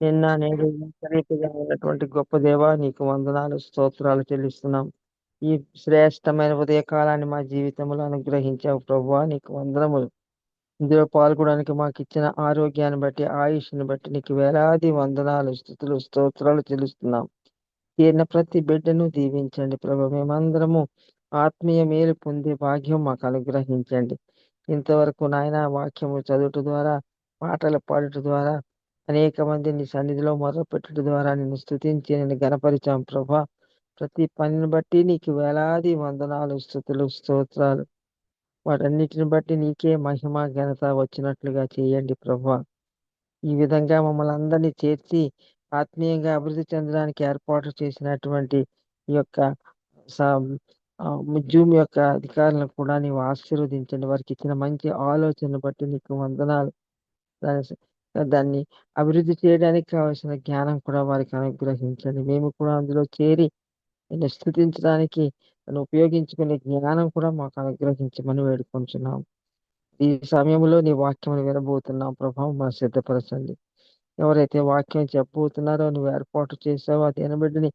నిన్న నేడు ఏకరీతిగా ఉన్నటువంటి గొప్ప దేవ నీకు వందనాలు స్తోత్రాలు చెల్లిస్తున్నాం. ఈ శ్రేష్టమైన ఉదయకాలాన్ని మా జీవితంలో అనుగ్రహించావు ప్రభువా, నీకు వందనములు. ఇందులో పాల్గొనడానికి మాకు ఇచ్చిన ఆరోగ్యాన్ని బట్టి, ఆయుష్ని బట్టి నీకు వేలాది వందనాలు, స్తుతులు, స్తోత్రాలు చెల్లిస్తున్నాం. చేరిన ప్రతి బిడ్డను దీవించండి ప్రభు. మేమందరము ఆత్మీయ మేలు పొందే భాగ్యం మాకు అనుగ్రహించండి. ఇంతవరకు నాయన వాక్యము చదువుట ద్వారా, పాటలు పాడుట ద్వారా, అనేక మంది నీ సన్నిధిలో మొదలుపెట్టుట ద్వారా నిన్ను స్తుతించి నిన్ను గణపరిచాం ప్రభా. ప్రతి పనిని బట్టి నీకు వేలాది వందనాలు, స్తుతులు, స్తోత్రాలు. వాటన్నిటిని బట్టి నీకే మహిమ ఘనత వచ్చినట్లుగా చేయండి ప్రభా. ఈ విధంగా మమ్మల్ని అందరినీ చేర్చి ఆత్మీయంగా అభివృద్ధి చెందడానికి ఏర్పాటు చేసినటువంటి ఈ యొక్క జూమ్ యొక్క అధికారులను కూడా నీవు ఆశీర్వదించండి. వారికి ఇచ్చిన మంచి ఆలోచనను బట్టి నీకు వందనాలు. దాని దాన్ని అభివృద్ధి చేయడానికి కావలసిన జ్ఞానం కూడా వారికి అనుగ్రహించండి. మేము కూడా అందులో చేరి నిన్ను స్తుతించడానికి నన్ను ఉపయోగించుకునే జ్ఞానం కూడా మాకు అనుగ్రహించమని వేడుకుంటున్నాం. ఈ సమయంలో నీ వాక్యమును వినబోతున్నాం ప్రభావం మనం సిద్ధపరచండి. ఎవరైతే వాక్యం చెప్పబోతున్నారో నువ్వు ఏర్పాటు చేసావో అది వినబిడ్డని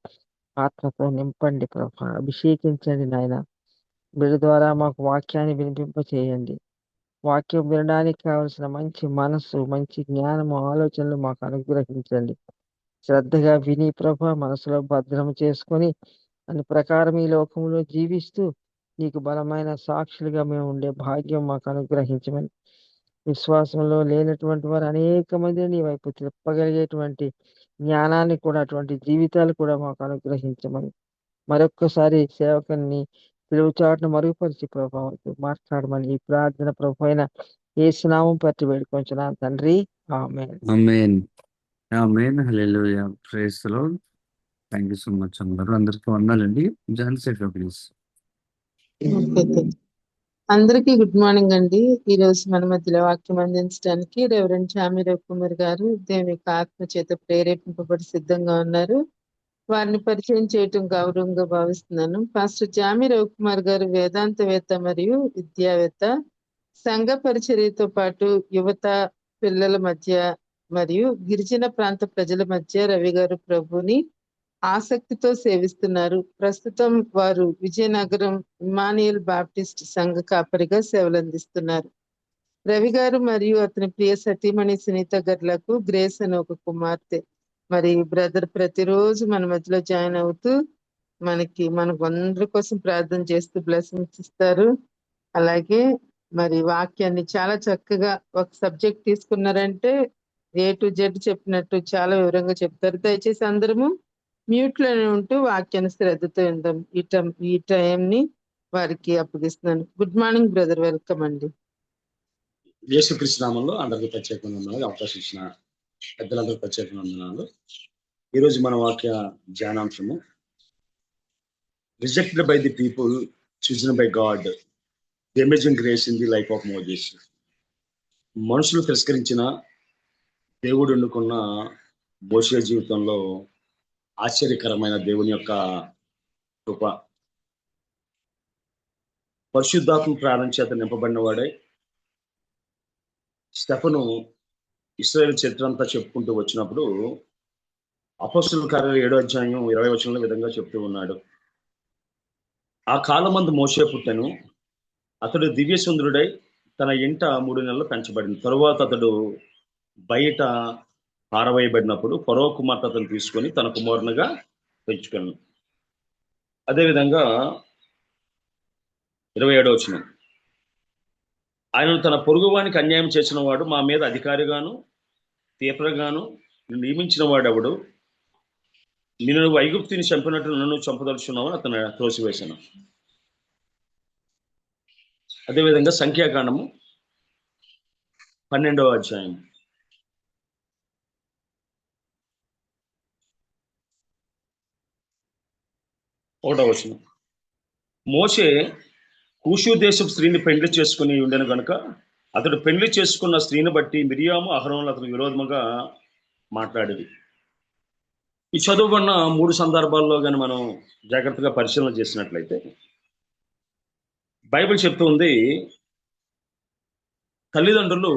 ఆత్మతో నింపండి ప్రభా. అభిషేకించండి నాయన. బిడ్డ ద్వారా మాకు వాక్యాన్ని వినిపింప చేయండి. వాక్యం వినడానికి కావలసిన మంచి మనస్సు, మంచి జ్ఞానము, ఆలోచనలు మాకు అనుగ్రహించండి. శ్రద్ధగా విని ప్రభా మనసులో భద్రం చేసుకొని దాని ప్రకారం ఈ లోకంలో జీవిస్తూ నీకు బలమైన సాక్షులుగా మేము ఉండే భాగ్యం మాకు అనుగ్రహించమని, విశ్వాసంలో లేనటువంటి వారు అనేక మందిని నీ వైపు తిప్పగలిగేటువంటి జ్ఞానాన్ని కూడా, అటువంటి జీవితాలు కూడా మాకు అనుగ్రహించమని, మరొక్కసారి సేవకుని పిలువుచాటును మరుగుపరిచి ప్రభావంతో మాట్లాడమని ఈ ప్రార్థన ప్రభు అయిన యేసునామం పట్టి వేడుకొంచున్నాను తండ్రి. ఆమేన్. ఆమేన్. ఆమేన్. హల్లెలూయా. Praise the lord. Thank you so much అందరూ. అందరికీ వందనాలండి. John safe please. అందరికీ గుడ్ మార్నింగ్ అండి. ఈ రోజు మన మధ్యలో వాక్యం అందించడానికి రెవరెండ్ చామి రవికుమార్ గారు దేవుని యొక్క ఆత్మ చేత ప్రేరేపింపబడి సిద్ధంగా ఉన్నారు. వారిని పరిచయం చేయటం గౌరవంగా భావిస్తున్నాను. పాస్టర్ జామి రవికుమార్ గారు వేదాంతవేత్త మరియు విద్యావేత్త. సంఘ పరిచర్యతో పాటు యువత, పిల్లల మధ్య మరియు గిరిజన ప్రాంత ప్రజల మధ్య రవి గారు ప్రభుని ఆసక్తితో సేవిస్తున్నారు. ప్రస్తుతం వారు విజయనగరం ఇమానియల్ బాప్టిస్ట్ సంఘ కాపరిగా సేవలందిస్తున్నారు. రవి గారు మరియు అతని ప్రియ సతీమణి సునీత గారులకు గ్రేస్ అని ఒక కుమార్తె. మరి బ్రదర్ ప్రతిరోజు మన మధ్యలో జాయిన్ అవుతూ మనకు అందరి కోసం ప్రార్థన చేస్తూ బ్లెస్సింగ్స్ ఇస్తారు. అలాగే మరి వాక్యాన్ని చాలా చక్కగా ఒక సబ్జెక్ట్ తీసుకున్నారంటే A to Z చెప్పినట్టు చాలా వివరంగా చెప్తారు. దయచేసి అందరము మ్యూట్ లోనే ఉంటూ వాక్యాన్ని శ్రద్ధతో విందాం. ఈ టైం ని వారికి అప్పగిస్తున్నాను. గుడ్ మార్నింగ్ బ్రదర్, వెల్కమ్ అండి. యేసుక్రీస్తు నామంలో అందరికీ ప్రత్యేకంగా వందనాలు. అవకాశం ఇచ్చిన పెద్దలందరూ ప్రత్యేకంగా వందనాలు. ఈరోజు మన వాక్య ధ్యానాంశము rejected by the people chosen by God, the amazing grace in the life of Moses. మనుషులు తిరస్కరించిన దేవుడు ఎన్నుకున్న మోషే జీవితంలో ఆశ్చర్యకరమైన దేవుని యొక్క కృప. పరిశుద్ధాత్మ ప్రాణం చేత నింపబడిన వాడే స్టెఫను ఇశ్రాయేలు చరిత్ర అంతా చెప్పుకుంటూ వచ్చినప్పుడు అపోస్తలుల కార్యాలు 7వ అధ్యాయం 20వ వచనంలో విధంగా చెప్తూ ఉన్నాడు. ఆ కాలమందు మోషే పుట్టెను, అతడు దివ్య సుందరుడై తన ఇంట 3 నెలలు పెంచబడింది. తరువాత అతడు బయట పారవేయబడినప్పుడు ఫరో కుమార్తె అతను తీసుకొని తన కుమారునిగా పెంచుకున్నాను. అదేవిధంగా 27వ వచనం, ఆయనను తన పొరుగువానికి అన్యాయం చేసిన వాడు మా మీద అధికారిగాను తీవ్రగాను నియమించిన వాడెవడు? నేను ఐగుప్తిని చంపినట్టు నన్ను చంపదలుచున్నావు అతను త్రోసివేశాను. అదేవిధంగా సంఖ్యాకాండము 12వ అధ్యాయం 1వ వచనం, మోషే కూషు దేశపు స్త్రీని పెండ్లి చేసుకుని ఉండెను గనుక అతడు పెండ్లి చేసుకున్న స్త్రీని బట్టి మిరియాము అహరోనులు అతనికి విరోధముగా మాట్లాడేది. ఈ చదువుకున్న 3 సందర్భాల్లో కానీ మనం జాగ్రత్తగా పరిశీలన చేసినట్లయితే బైబిల్ చెప్తుంది, తల్లిదండ్రులు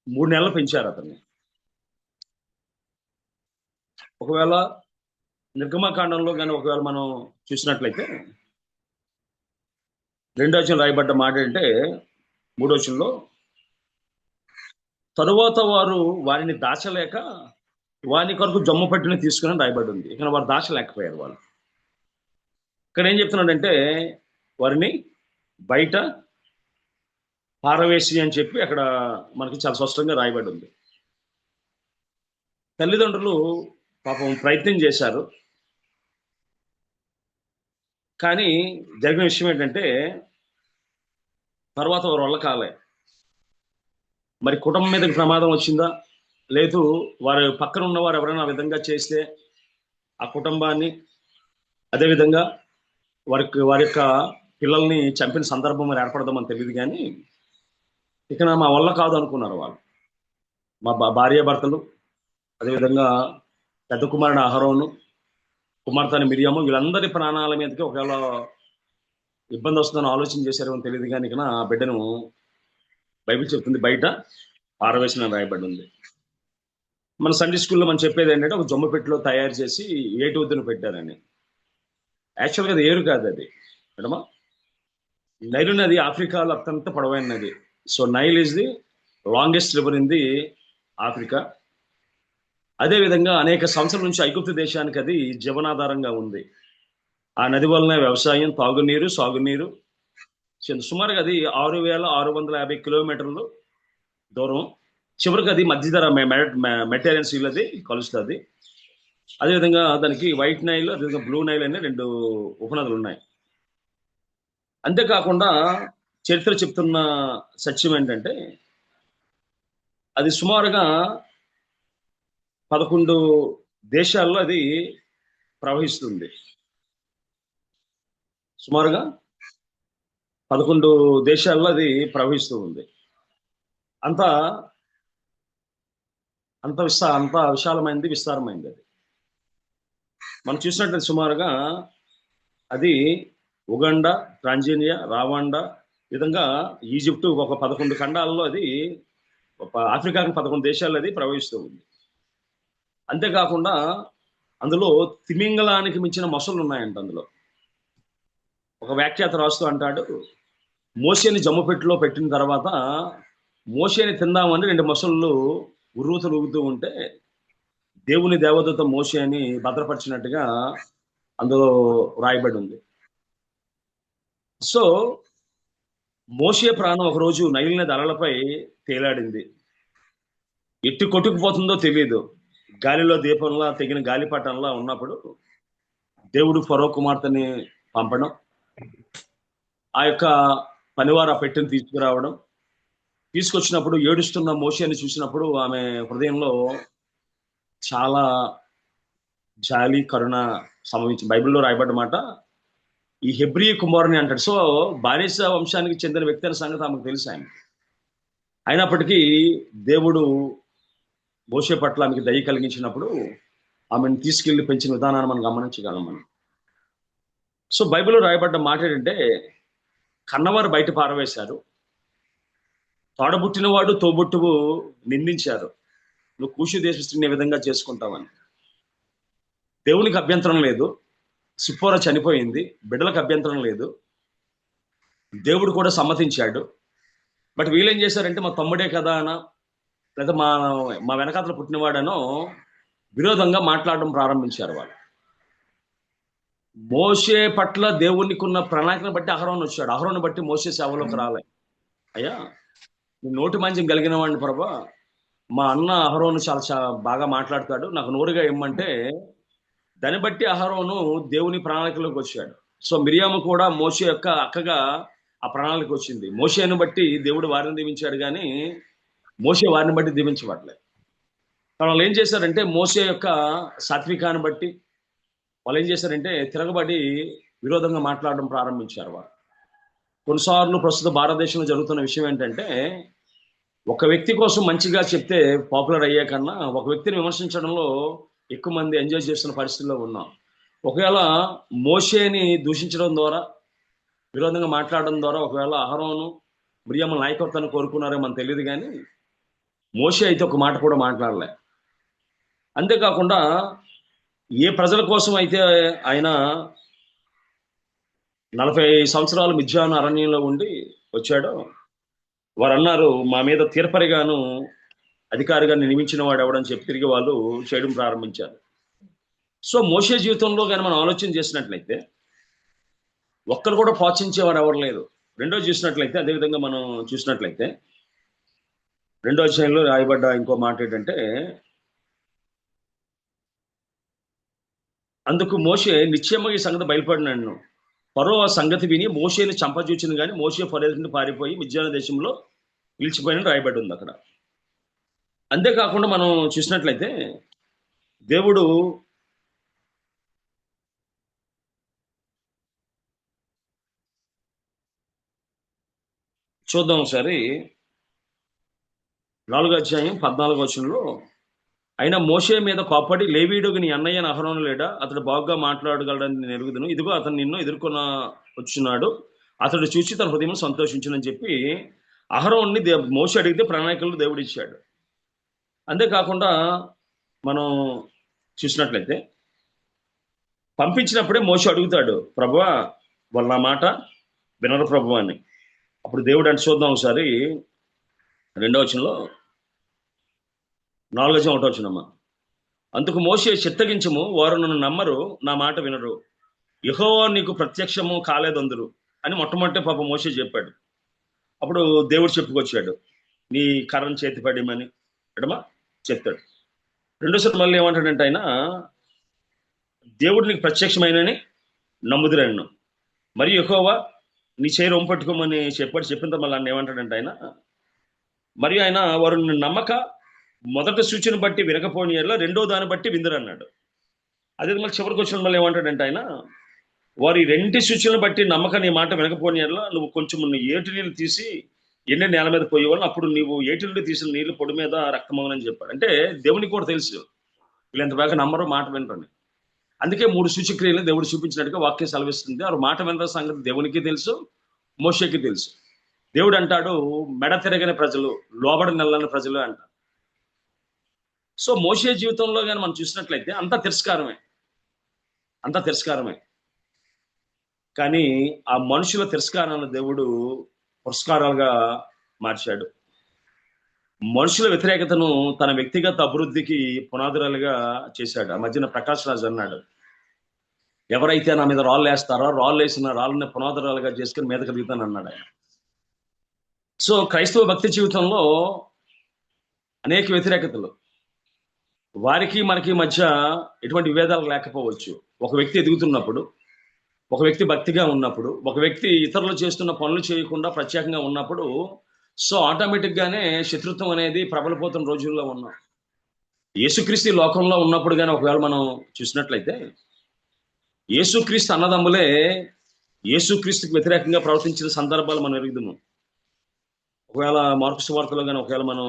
3 నెలలు పెంచారు అతన్ని. ఒకవేళ నిర్గమకాండంలో కానీ ఒకవేళ మనం చూసినట్లయితే 2వ వచనం రాయబడ్డ మాట అంటే 3వ వచనంలో, తరువాత వారు వారిని దాచలేక వాని కొరకు జమ్ము పట్టిని తీసుకుని రాయబడి ఉంది. ఇక్కడ వారు దాచలేకపోయారు. వాళ్ళు ఇక్కడ ఏం చెప్తున్నాడంటే వారిని బయట పారవేసి అని చెప్పి అక్కడ మనకి చాలా స్పష్టంగా రాయబడి ఉంది. తల్లిదండ్రులు పాపం ప్రయత్నం చేశారు, కానీ జరిగిన విషయం ఏంటంటే తర్వాత వారి వల్ల కాలే. మరి కుటుంబం మీదకి ప్రమాదం వచ్చిందా, లేదు వారి పక్కన ఉన్నవారు ఎవరైనా ఆ విధంగా చేస్తే ఆ కుటుంబాన్ని, అదేవిధంగా వారి యొక్క పిల్లల్ని చంపిన సందర్భం మరి ఏర్పడదామని తెలియదు, కానీ ఇక మా వల్ల కాదు అనుకున్నారు వాళ్ళు. మా భార్యాభర్తలు, అదేవిధంగా పెద్ద కుమారుడు అహరోను, కుమార్తె మిరియాము, వీళ్ళందరి ప్రాణాల మీదకి ఒకవేళ ఇబ్బంది వస్తుందని ఆలోచన చేశారేమో తెలియదు, కానీ ఇక ఆ బిడ్డను బైబిల్ చెప్తుంది బయట పారవేసిన రాయబడి ఉంది. మన సండే స్కూల్లో మనం చెప్పేది ఏంటంటే ఒక జొమ్మ పెట్టిలో తయారు చేసి ఏటి వద్దును పెట్టారని. యాక్చువల్గా అది ఏరు కాదు, అది మేడమా నైలు నది ఆఫ్రికాలో అత్యంత పొడవైన నది. So Nile is the longest river in the Africa. అదేవిధంగా అనేక సంవత్సరాల నుంచి ఐగుప్తు దేశానికి అది జీవనాధారంగా ఉంది. ఆ నది వలన వ్యవసాయం, తాగునీరు, సాగునీరు. సుమారుగా అది 6,650 కిలోమీటర్లు దూరం. చివరికి అది మధ్యధర మెటీరియల్ సీల్ అది కలుస్తుంది. అదేవిధంగా దానికి వైట్ నైల్, అదేవిధంగా బ్లూ నైల్ అనే 2 ఉపనదులు ఉన్నాయి. అంతేకాకుండా చరిత్ర చెప్తున్న సత్యం ఏంటంటే అది సుమారుగా 11 దేశాల్లో అది ప్రవహిస్తుంది. సుమారుగా 11 దేశాల్లో అది ప్రవహిస్తూ ఉంది. అంత విశాలమైనది, విస్తారమైంది. అది మనం చూసినట్లయితే సుమారుగా అది ఉగండా, టాంజానియా, రవాండా, విధంగా ఈజిప్టు, ఒక 11 ఖండాలలో అది, ఆఫ్రికాకి 11 దేశాల్లో అది ప్రవహిస్తూ ఉంది. అంతేకాకుండా అందులో తిమింగలానికి మించిన మొసళ్ళు ఉన్నాయంట. అందులో ఒక వ్యాఖ్యాత రాస్తూ అంటాడు, మోషేని జమ్ముపెట్టులో పెట్టిన తర్వాత మోషేని తిందామని 2 మొసళ్ళు ఉర్రూతలు ఊగుతూ ఉంటే దేవుని దేవదూత మోషేని భద్రపరిచినట్టుగా అందులో రాయబడి ఉంది. సో మోషే ప్రాణం ఒకరోజు నైల్ నది అలలపై తేలాడింది. ఎట్టి కొట్టుకుపోతుందో తెలియదు. గాలిలో దీపంలా తెగిన గాలిపటంలా ఉన్నప్పుడు దేవుడు ఫరో కుమార్తెని పంపడం, ఆ యొక్క పనివారు ఆ పెట్టెను తీసుకొచ్చినప్పుడు ఏడుస్తున్న మోషేని చూసినప్పుడు ఆమె హృదయంలో చాలా జాలి, కరుణ సంభవించింది. బైబిల్లో రాయబడ్డ మాట, ఈ హెబ్రీ కుమారుని అంటాడు. సో బానిస వంశానికి చెందిన వ్యక్తి అనే సంగతి ఆమెకు తెలుసు. అయినప్పటికీ దేవుడు మోషే పట్ల ఆమెకి దయ కలిగించినప్పుడు ఆమెను తీసుకెళ్లి పెంచిన విధానాన్ని మనం గమనించగలం. మనం సో బైబిల్లో రాయబడ్డ మాట ఏంటంటే, కన్నవారు బయట పారవేశారు, తోడబుట్టినవాడు తోబుట్టువు నిందించారు, నువ్వు కూషు దేశస్తుని విధంగా చేసుకుంటావని. దేవునికి అభ్యంతరం లేదు, సిప్పోరా చనిపోయింది, బిడ్డలకు అభ్యంతరం లేదు, దేవుడు కూడా సమ్మతించాడు. బట్ వీళ్ళేం చేశారంటే మా తమ్ముడే కదా అన, లేదా మా వెనకాతలు పుట్టినవాడనో విరోధంగా మాట్లాడడం ప్రారంభించారు వాళ్ళు. మోషే పట్ల దేవునికి ఉన్న ప్రణాళికను బట్టి అహరోను వచ్చాడు. అహరోను బట్టి మోషే సేవలోకి రాలే. అయ్యా నేను నోటి మంచం కలిగిన వాడిని ప్రభా, మా అన్న అహరోను చాలా బాగా మాట్లాడతాడు, నాకు నోరుగా ఇమ్మంటే దాన్ని బట్టి అహరోను దేవుని ప్రణాళికలోకి వచ్చాడు. సో మిరియాము కూడా మోషే యొక్క అక్కగా ఆ ప్రణాళిక వచ్చింది. మోషేను బట్టి దేవుడు వారిని దీవించాడు, కానీ మోషే వారిని బట్టి దీవించబడలేదు. వాళ్ళు ఏం చేశారంటే మోషే యొక్క సాత్వికాన్ని బట్టి వాళ్ళు ఏం చేశారంటే తిరగబడి విరోధంగా మాట్లాడడం ప్రారంభించారు. వారు కొన్నిసార్లు ప్రస్తుత భారతదేశంలో జరుగుతున్న విషయం ఏంటంటే, ఒక వ్యక్తి కోసం మంచిగా చెప్తే పాపులర్ అయ్యే కన్నా ఒక వ్యక్తిని విమర్శించడంలో ఎక్కువ మంది ఎంజాయ్ చేస్తున్న పరిస్థితుల్లో ఉన్నాం. ఒకవేళ మోషేని దూషించడం ద్వారా, విరోధంగా మాట్లాడడం ద్వారా ఒకవేళ అహరోను మిరియాము నాయకత్వాన్ని కోరుకున్నారో మనకు తెలియదు, కానీ మోషే అయితే ఒక మాట కూడా మాట్లాడలే. అంతేకాకుండా ఏ ప్రజల కోసం అయితే ఆయన 40 సంవత్సరాలు మిథ్యాను అరణ్యంలో ఉండి వచ్చాడో, వారు అన్నారు మా మీద తీర్పరిగాను అధికారిగా నియమించిన వాడు ఎవడని చెప్పి తిరిగి వాళ్ళు చేయడం ప్రారంభించారు. సో మోషే జీవితంలో కానీ మనం ఆలోచన చేసినట్లయితే ఒక్కరు కూడా ప్రోత్సహించేవారు ఎవరు లేరు. రెండో చూసినట్లయితే, అదేవిధంగా మనం చూసినట్లయితే 2వ అధ్యాయంలో రాయబడ్డ ఇంకో మాట ఏంటంటే, అందుకు మోషే నిశ్చయముగా ఈ సంగతి బయలుపడినాను. ఫరో ఆ సంగతి విని మోషేని చంపచూచిన కానీ మోషే ఫరో నుండి పారిపోయి మిద్యాను దేశంలో నిలిచిపోయిన రాయబడి ఉంది అక్కడ. అంతేకాకుండా మనం చూసినట్లయితే దేవుడు చూద్దాం ఒకసారి 4వ అధ్యాయం 14వ వచనంలో, అయినా మోషే మీద కోపడి లేవీయుడు నీ అన్నయ్య అహరోను లేడా, అతడు బాగుగా మాట్లాడగలడని నేను ఎరుగుదును, ఇదిగో అతను నిన్ను ఎదుర్కొన్న వచ్చున్నాడు, అతడు చూసి తన హృదయం సంతోషించునని చెప్పి అహరోన్ని మోషే అడిగితే ప్రణాళికలు దేవుడు ఇచ్చాడు. అంతేకాకుండా మనం చూసినట్లయితే పంపించినప్పుడే మోషే అడుగుతాడు, ప్రభువా వాళ్ళ నా మాట వినరు ప్రభువా అని. అప్పుడు దేవుడు అంటే చూద్దాం ఒకసారి 2వ వచనంలో, 4వ అధ్యాయం 1వ వచనం. అందుకు మోషే చిత్తగించము, వారు నన్ను నమ్మరు, నా మాట వినరు, యెహోవా నీకు ప్రత్యక్షము కాలేదందరు అని మొట్టమొదటి పాప మోషే చెప్పాడు. అప్పుడు దేవుడు చెప్పుకొచ్చాడు, నీ కర్రను చేతి పడేమని ఎడమా చెప్తాడు. రెండోసారి మళ్ళీ ఏమంటాడంటే ఆయన, దేవుడు నీకు ప్రత్యక్షమైనని నమ్ముదురన్ను, మరి యెహోవా నీ చేయి రొమ్ము పట్టుకోమని చెప్పిన తర్వాత మళ్ళీ ఏమంటాడంటే ఆయన, మరియు ఆయన వారు నమ్మక మొదటి సూచన బట్టి వినకపోని ఎడల రెండో దాన్ని బట్టి విందురు అన్నాడు. అదే మళ్ళీ చివరికి వచ్చిన మళ్ళీ ఏమంటాడంటే ఆయన, వారి రెంటి సూచనలు బట్టి నమ్మక నీ మాట వినకపోని ఎడల నువ్వు కొంచెం ఏటి నీళ్ళు తీసి ఎండి నేల మీద పోయేవాళ్ళు, అప్పుడు నీవు ఏటి నుండి తీసిన నీళ్లు పొడి మీద రక్తమవునని చెప్పాడు. అంటే దేవునికి కూడా తెలుసు వీళ్ళు ఎంత బాగా నమ్మరో, మాట వినరని. అందుకే 3 సూచక్రియలు దేవుడు చూపించినట్టుగా వాక్యం సెలవిస్తుంది. ఆ మాట వినర సంగతి దేవునికి తెలుసు, మోషేకి తెలుసు. దేవుడు అంటాడు, మెడ తిరగని ప్రజలు, లోబడి నెల్లని ప్రజలు అంట. సో మోషే జీవితంలో కానీ మనం చూసినట్లయితే అంత తిరస్కారమే. కానీ ఆ మనుషుల తిరస్కారాలను దేవుడు పురస్కారాలుగా మార్చాడు. మనుషుల వ్యతిరేకతను తన వ్యక్తిగత అభివృద్ధికి పునాదురాలుగా చేశాడు. ఆ మధ్యన ప్రకాష్ రాజు అన్నాడు, ఎవరైతే నా మీద రాళ్ళు వేస్తారో రాళ్ళు వేసిన రాళ్ళని పునాదురాలుగా చేసుకుని మీద కలుగుతాను అన్నాడు ఆయన. సో క్రైస్తవ భక్తి జీవితంలో అనేక వ్యతిరేకతలు, వారికి మనకి మధ్య ఎటువంటి విభేదాలు లేకపోవచ్చు. ఒక వ్యక్తి ఎదుగుతున్నప్పుడు, ఒక వ్యక్తి భక్తిగా ఉన్నప్పుడు, ఒక వ్యక్తి ఇతరులు చేస్తున్న పనులు చేయకుండా ప్రత్యేకంగా ఉన్నప్పుడు, సో ఆటోమేటిక్గానే శత్రుత్వం అనేది ప్రబలిపోతున్న రోజుల్లో ఉన్నాం. యేసుక్రీస్తు లోకంలో ఉన్నప్పుడు కానీ ఒకవేళ మనం చూసినట్లయితే యేసుక్రీస్తు అన్నదమ్ములే యేసుక్రీస్తుకి వ్యతిరేకంగా ప్రవర్తించిన సందర్భాలు మనం ఎరుగుతున్నాం. ఒకవేళ మార్కు సువార్తలో కానీ ఒకవేళ మనం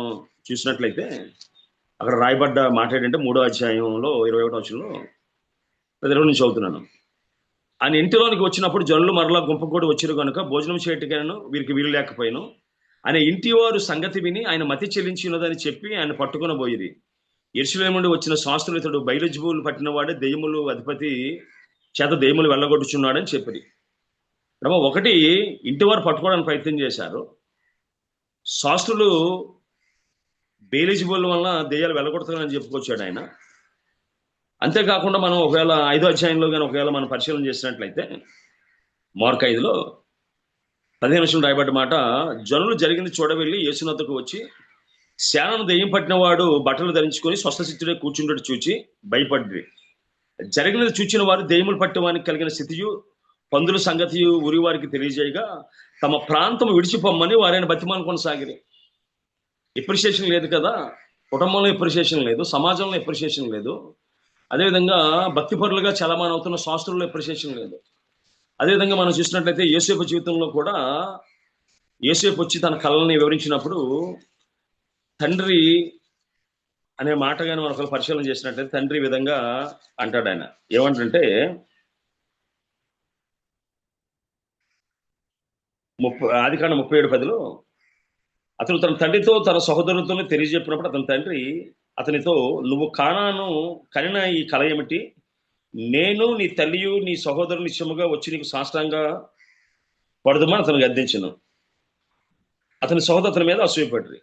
చూసినట్లయితే అక్కడ రాయబడ్డ మాట ఏంటంటే 3వ అధ్యాయంలో 21వ వచనంలో, 20 నుంచి చదువుతున్నాను. ఆయన ఇంటిలోనికి వచ్చినప్పుడు జనులు మరలా గుంపుకూడి వచ్చారు కనుక భోజనం చేయటాను వీరికి వీలు లేకపోయాను. ఆయన ఇంటి వారు సంగతి విని ఆయన మతి చెల్లించినదని చెప్పి ఆయన పట్టుకుని పోయిరి. యెరూషలేము నుండి వచ్చిన శాస్త్రులు ఇతడు బయలుజెబూలు పట్టినవాడే దెయ్యములు అధిపతి చేత దెయ్యములు వెళ్ళగొట్టుచున్నాడని చెప్పి ఒకటి ఇంటి వారు పట్టుకోవడానికి ప్రయత్నం చేశారు. శాస్త్రులు బెయల్జెబూల్ వల్ల దెయ్యాలు వెళ్ళగొడతానని చెప్పుకొచ్చాడు ఆయన. అంతేకాకుండా మనం ఒకవేళ 5వ అధ్యాయంలో కానీ ఒకవేళ మనం పరిశీలన చేసినట్లయితే మార్కు 5లో 15 వచనం రాయబడ్డ మాట, జనులు జరిగింది చూడవెళ్ళి యేసునొద్దకు వచ్చి శానను దెయ్యం పట్టిన వాడు బట్టలు ధరించుకొని స్వస్థచిత్తుడే కూర్చుండేట్టు చూచి భయపడ్డి, జరిగినది చూచిన వారు దెయ్యములు పట్టవానికి కలిగిన స్థితియు పందుల సంగతియు ఊరి వారికి తెలియజేయగా తమ ప్రాంతం విడిచిపోమ్మని వారైన బతిమాలను కొనసాగిరి. ఎప్రిషియేషన్ లేదు కదా, కుటుంబంలో ఎప్రిషియేషన్ లేదు, సమాజంలో ఎప్రిషియేషన్ లేదు, అదేవిధంగా భక్తిపరులుగా చలమాన్ అవుతున్న శాస్త్రుల్లో ఎప్రిషియేషన్ లేదు. అదేవిధంగా మనం చూసినట్లయితే యోసేపు జీవితంలో కూడా యోసేపు వచ్చి తన కళల్ని వివరించినప్పుడు తండ్రి అనే మాట కానీ మనం ఒకవేళ పరిశీలన చేసినట్లయితే తండ్రి విధంగా అంటాడు. ఆయన ఏమంటే 37:10లో అతను తన తండ్రితో తన సహోదరులతో తెలియజెప్పినప్పుడు అతని తండ్రి అతనితో, నువ్వు కానాను కనిన ఈ కళ ఏమిటి, నేను నీ తల్లియు నీ సహోదరులు నిశ్చయముగా వచ్చి నీకు సాష్టాంగ పడదుమని అతను గద్దించను. అతని సహోదరు అతని మీద అసూయపడ్రి.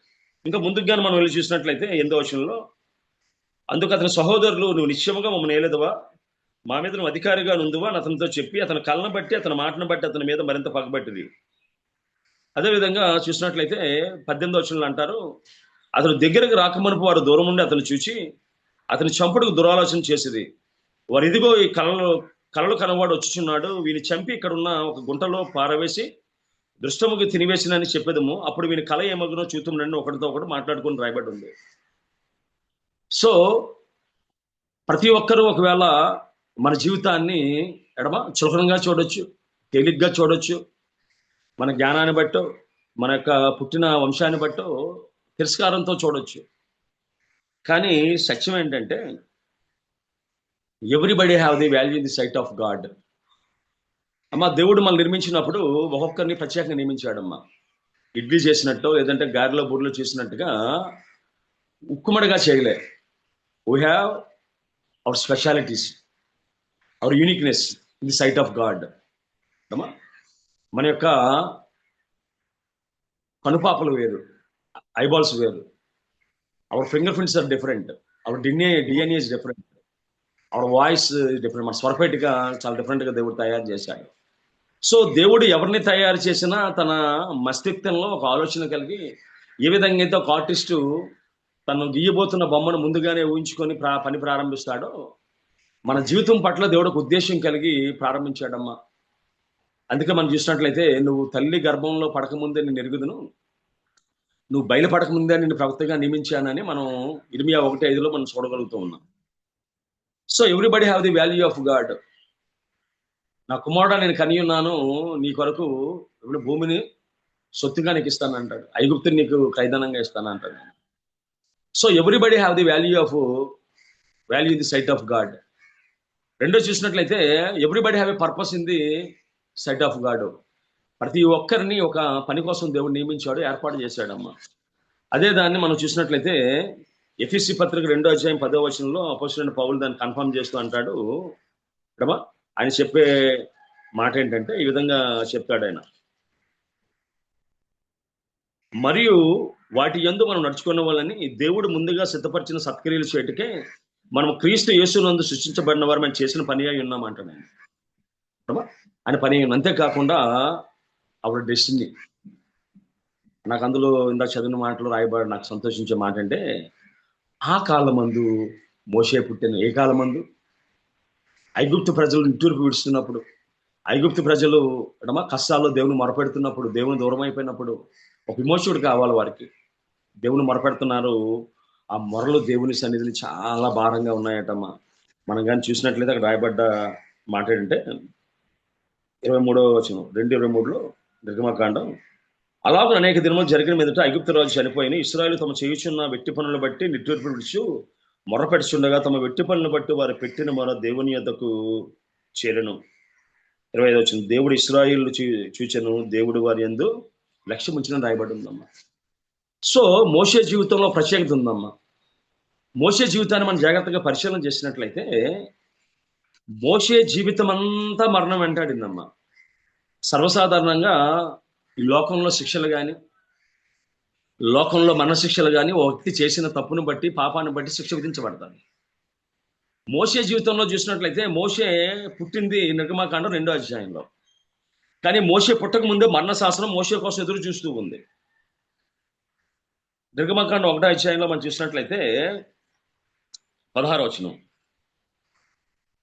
ఇంకా ముందుకు కానీ మనం వెళ్ళి చూసినట్లయితే 8వ వచనంలో, అందుకు అతని సహోదరులు, నువ్వు నిశ్చయముగా మమ్మల్ని ఏలేదవా, మా మీద నువ్వు అధికారిగా నుందువా అని అతనితో చెప్పి అతని కళ్ళను బట్టి అతని మాటను బట్టి అతని మీద మరింత పగబట్టింది. అదేవిధంగా చూసినట్లయితే 18వ వచనంలో అంటారు, అతను దగ్గరకు రాకమనుపు వారు దూరం ఉండి అతను చూచి అతని చంపుడుకు దురాలోచన చేసేది. వారు ఇదిగో ఈ కలలు కనవాడు వచ్చుచున్నాడు, వీని చంపి ఇక్కడ ఉన్న ఒక గుంటలో పారవేసి దృష్టముకి తినివేసినని చెప్పేదము. అప్పుడు వీని కళ ఏమగునో చూద్దాం ఒకటితో ఒకటి మాట్లాడుకుని రాయబడి ఉంది. సో ప్రతి ఒక్కరూ ఒకవేళ మన జీవితాన్ని చులకనంగా చూడొచ్చు, తేలిగ్గా చూడొచ్చు, మన జ్ఞానాన్ని బట్టో మన యొక్క పుట్టిన వంశాన్ని బట్టో తిరస్కారంతో చూడొచ్చు. కానీ సత్యం ఏంటంటే everybody have the value in the sight of God. అమ్మ, దేవుడు మనం నిర్మించినప్పుడు ఒక్కొక్కరిని ప్రత్యేకంగా నియమించాడమ్మా. ఇడ్లీ చేసినట్టు లేదంటే గారెలో బూరెలో చేసినట్టుగా ఉక్కుమడిగా చేయలే. We have our specialities, our uniqueness in the sight of God. అమ్మా, మన యొక్క కనుపాపలు వేరు, ఐబాల్స్ వేరు, our finger prints are different, our DNA is different, our voice different. మన స్వరపేటిగా చాలా డిఫరెంట్గా దేవుడు తయారు చేశాడు. సో దేవుడు ఎవరిని తయారు చేసినా తన మస్తిష్కంలో ఒక ఆలోచన కలిగి, ఏ విధంగా అయితే ఒక ఆర్టిస్టు తను గీయబోతున్న బొమ్మను ముందుగానే ఊహించుకొని పని ప్రారంభిస్తాడో, మన జీవితం పట్ల దేవుడు ఒక ఉద్దేశం కలిగి ప్రారంభించాడమ్మా. అందుకే మనం చూసినట్లయితే, నువ్వు తల్లి గర్భంలో పడకముందే నేను ఎరుగుదును, నువ్వు బయలుపడకముందే నేను ప్రవక్తగా నియమించానని మనం ఇర్మియా 1:5లో మనం చూడగలుగుతూ ఉన్నాం. So everybody have the value of God. నా కుమారుడా నేను కని ఉన్నాను, నీ కొరకు ఇప్పుడు భూమిని సొత్తుగా నీకు ఇస్తాను అంటాడు, ఐగుప్తుని నీకు ఖైదానంగా ఇస్తాను అంటాడు. So everybody have the value in the sight of God. రెండో చూసినట్లయితే everybody have a purpose in the sight of God. ప్రతి ఒక్కరిని ఒక పని కోసం దేవుడు నియమించాడు, ఏర్పాటు చేశాడమ్మా. అదే దాన్ని మనం చూసినట్లయితే ఎఫెసీ పత్రిక 2వ అధ్యాయం 10వ వచనంలో అపోస్తలుడైన పౌలు దాన్ని కన్ఫర్మ్ చేస్తూ అంటాడు. ఆయన చెప్పే మాట ఏంటంటే ఈ విధంగా చెప్తాడు ఆయన, మరియు వాటి యందు మనం నడుచుకున్న వాళ్ళని దేవుడు ముందుగా సిద్ధపరిచిన సత్క్రియలు చేయటకే మనం క్రీస్తు యేసునందు సృష్టించబడిన వారు మనం చేసిన పని అయి ఉన్నాం అంటాడు ఆయన పని. అంతేకాకుండా అవర్ డెస్టినీ. నాకు అందులో ఇందాక చదివిన మాటలు రాయబడి నాకు సంతోషించే మాట అంటే, ఆ కాలమందు మోషే పుట్టిన. ఏ కాలమందు? ఐగుప్తు ప్రజలు నిట్టూర్పు విడుస్తున్నప్పుడు, ఐగుప్తు ప్రజలు కష్టాల్లో దేవుని మొరపెడుతున్నప్పుడు, దేవుని దూరం అయిపోయినప్పుడు ఒక విమోచకుడు కావాలి వారికి. దేవుని మొరపెడుతున్నారు. ఆ మొరలు దేవుని సన్నిధిని చాలా భారంగా ఉన్నాయటమ్మా. మనం కానీ చూసినట్లయితే అక్కడ రాయబడ్డ మాట ఏంటంటే 23వ వచనం, 2:23లో నిర్గమకాండం, అలాగే అనేక దినములు జరిగిన మీదట ఐగుప్తు రాజు చనిపోయిన ఇశ్రాయేలు తమ చేయుచున్న వెట్టి పనులను బట్టి నిట్టూర్పు విడుచు మొరపెడుచుండగా తమ వెట్టి పనులను బట్టి వారు పెట్టిన మొర దేవుని యొద్దకు చేరెను. 25వ వచనం, దేవుడు ఇశ్రాయేలు చూచెను, దేవుడు వారి యందు లక్ష్యం ఉంచిన రాయబడి ఉందమ్మా. సో మోషే జీవితంలో ప్రత్యేకత ఉందమ్మా. మోషే జీవితాన్ని మనం జాగ్రత్తగా పరిశీలన చేసినట్లయితే మోషే జీవితం అంతా మరణం వెంటాడిందమ్మా. సర్వసాధారణంగా ఈ లోకంలో శిక్షలు కానీ, లోకంలో మరణ శిక్షలు కానీ ఒక వ్యక్తి చేసిన తప్పును బట్టి, పాపాన్ని బట్టి శిక్ష విధించబడతారు. మోషే జీవితంలో చూసినట్లయితే మోషే పుట్టింది నిర్గమకాండం 2వ అధ్యాయంలో. కానీ మోషే పుట్టక ముందే మరణ శాసనం మోషే కోసం ఎదురు చూస్తూ ఉంది. నిర్గమకాండం 1వ అధ్యాయంలో మనం చూసినట్లయితే 16వ వచనం,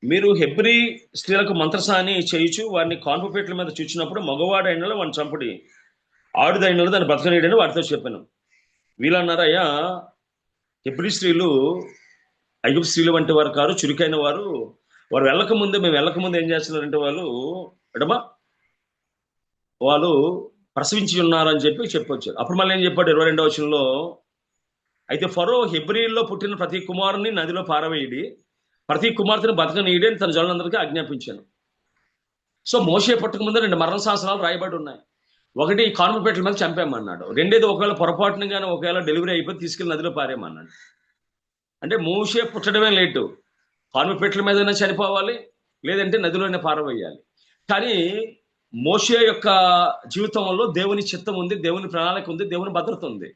మీరు హెబ్రీ స్త్రీలకు మంత్రసాని చేయుచు వారిని కాన్పుపేట్ల మీద చూచినప్పుడు మగవాడైనలో వాడిని చంపుడి, ఆడుదైనలో దాన్ని బ్రతకనీయడని వారితో చెప్పాను. వీళ్ళన్నారా, అయ్యా హెబ్రీ స్త్రీలు ఐగుప్తు స్త్రీలు వంటి వారు కారు, చురుకైన వారు. వారు మేము వెళ్ళకముందు ఏం చేస్తున్నారంటే వాళ్ళు ప్రసవించి ఉన్నారని చెప్పొచ్చారు. అప్పుడు మళ్ళీ ఏం చెప్పాడు 22వ వచనంలో, అయితే ఫరో హెబ్రీల్లో పుట్టిన ప్రతి కుమారుని నదిలో పారవేయడి, ప్రతి కుమార్తెను బతకనీయడి అని తన జనులందరికీ ఆజ్ఞాపించాను. సో మోషే పుట్టక ముందు 2 మరణ శాసనాలు రాయబడి ఉన్నాయి. ఒకటి కాన్పుపేటల మీద చంపేమన్నాడు, రెండేది ఒకవేళ పొరపాటున కానీ ఒకవేళ డెలివరీ అయిపోయి తీసుకెళ్లి నదిలో పారేమన్నాడు. అంటే మోషే పుట్టడమే లేటు, కానుపెట్ల మీదైనా చనిపోవాలి, లేదంటే నదిలోనే పారవేయాలి. కానీ మోషే యొక్క జీవితంలో దేవుని చిత్తం ఉంది, దేవుని ప్రణాళిక ఉంది, దేవుని భద్రత ఉంది.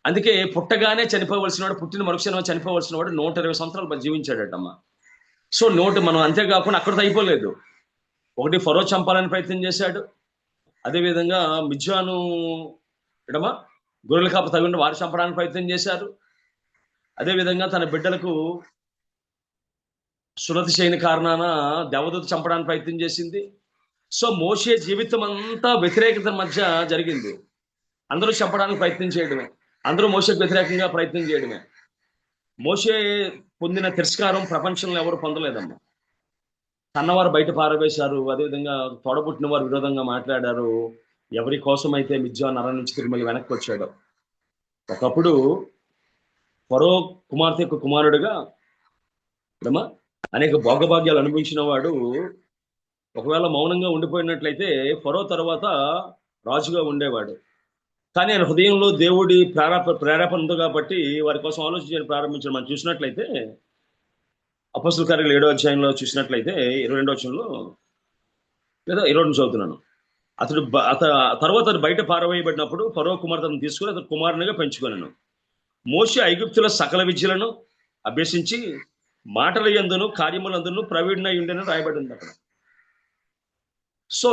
అందుకే పుట్టగానే చనిపోవలసిన వాడు, పుట్టిన మరుక్షణం చనిపోవలసిన వాడు 120 సంవత్సరాలు జీవించాడటమ్మా. సో మనం అంతేకాకుండా అక్కడితో అయిపోలేదు. ఒకటి ఫరో చంపాలని ప్రయత్నం చేశాడు, అదేవిధంగా మిద్యాను ఎడమా గొర్రెల కాపు తగిన వారు చంపడానికి ప్రయత్నం చేశారు, అదేవిధంగా తన బిడ్డలకు సున్నతి చేయని కారణాన దేవదూత చంపడానికి ప్రయత్నం చేసింది. సో మోషే జీవితం అంతా వ్యతిరేకత మధ్య జరిగింది. అందరూ చంపడానికి ప్రయత్నం చేయడమే, అందరూ మోషేకి వ్యతిరేకంగా ప్రయత్నం చేయడమే. మోషే పొందిన తిరస్కారం ప్రపంచంలో ఎవరు పొందలేదమ్మా. కన్నవారు బయట పారవేశారు, అదేవిధంగా తోడబుట్టిన వారు విరోధంగా మాట్లాడారు. ఎవరి కోసమైతే మిద్యాను నర నుంచి తిరిగి వెనక్కి వచ్చాడు. ఒకప్పుడు ఫరో కుమార్తె యొక్క కుమారుడుగా అనేక భోగభాగ్యాలు అనుభవించిన వాడు ఒకవేళ మౌనంగా ఉండిపోయినట్లయితే ఫరో తర్వాత రాజుగా ఉండేవాడు. కానీ ఆయన హృదయంలో దేవుడి ప్రేరేపణ ఉంది కాబట్టి వారి కోసం ఆలోచించని ప్రారంభించడం మనం చూసినట్లయితే అపొస్తలుల కార్యాలు 7వ అధ్యాయంలో చూసినట్లయితే 22వ వచనంలో లేదా 22 చదువుతున్నాను. తర్వాత బయట పారవేయబడినప్పుడు ఫరో కుమార్తెను తీసుకుని అతను కుమారునిగా పెంచుకొనెను. మోషే ఐగుప్తుల సకల విద్యలను అభ్యసించి మాటల యందును కార్యములందును ప్రవీణుడై ఉండెను రాయబడింది అక్కడ. సో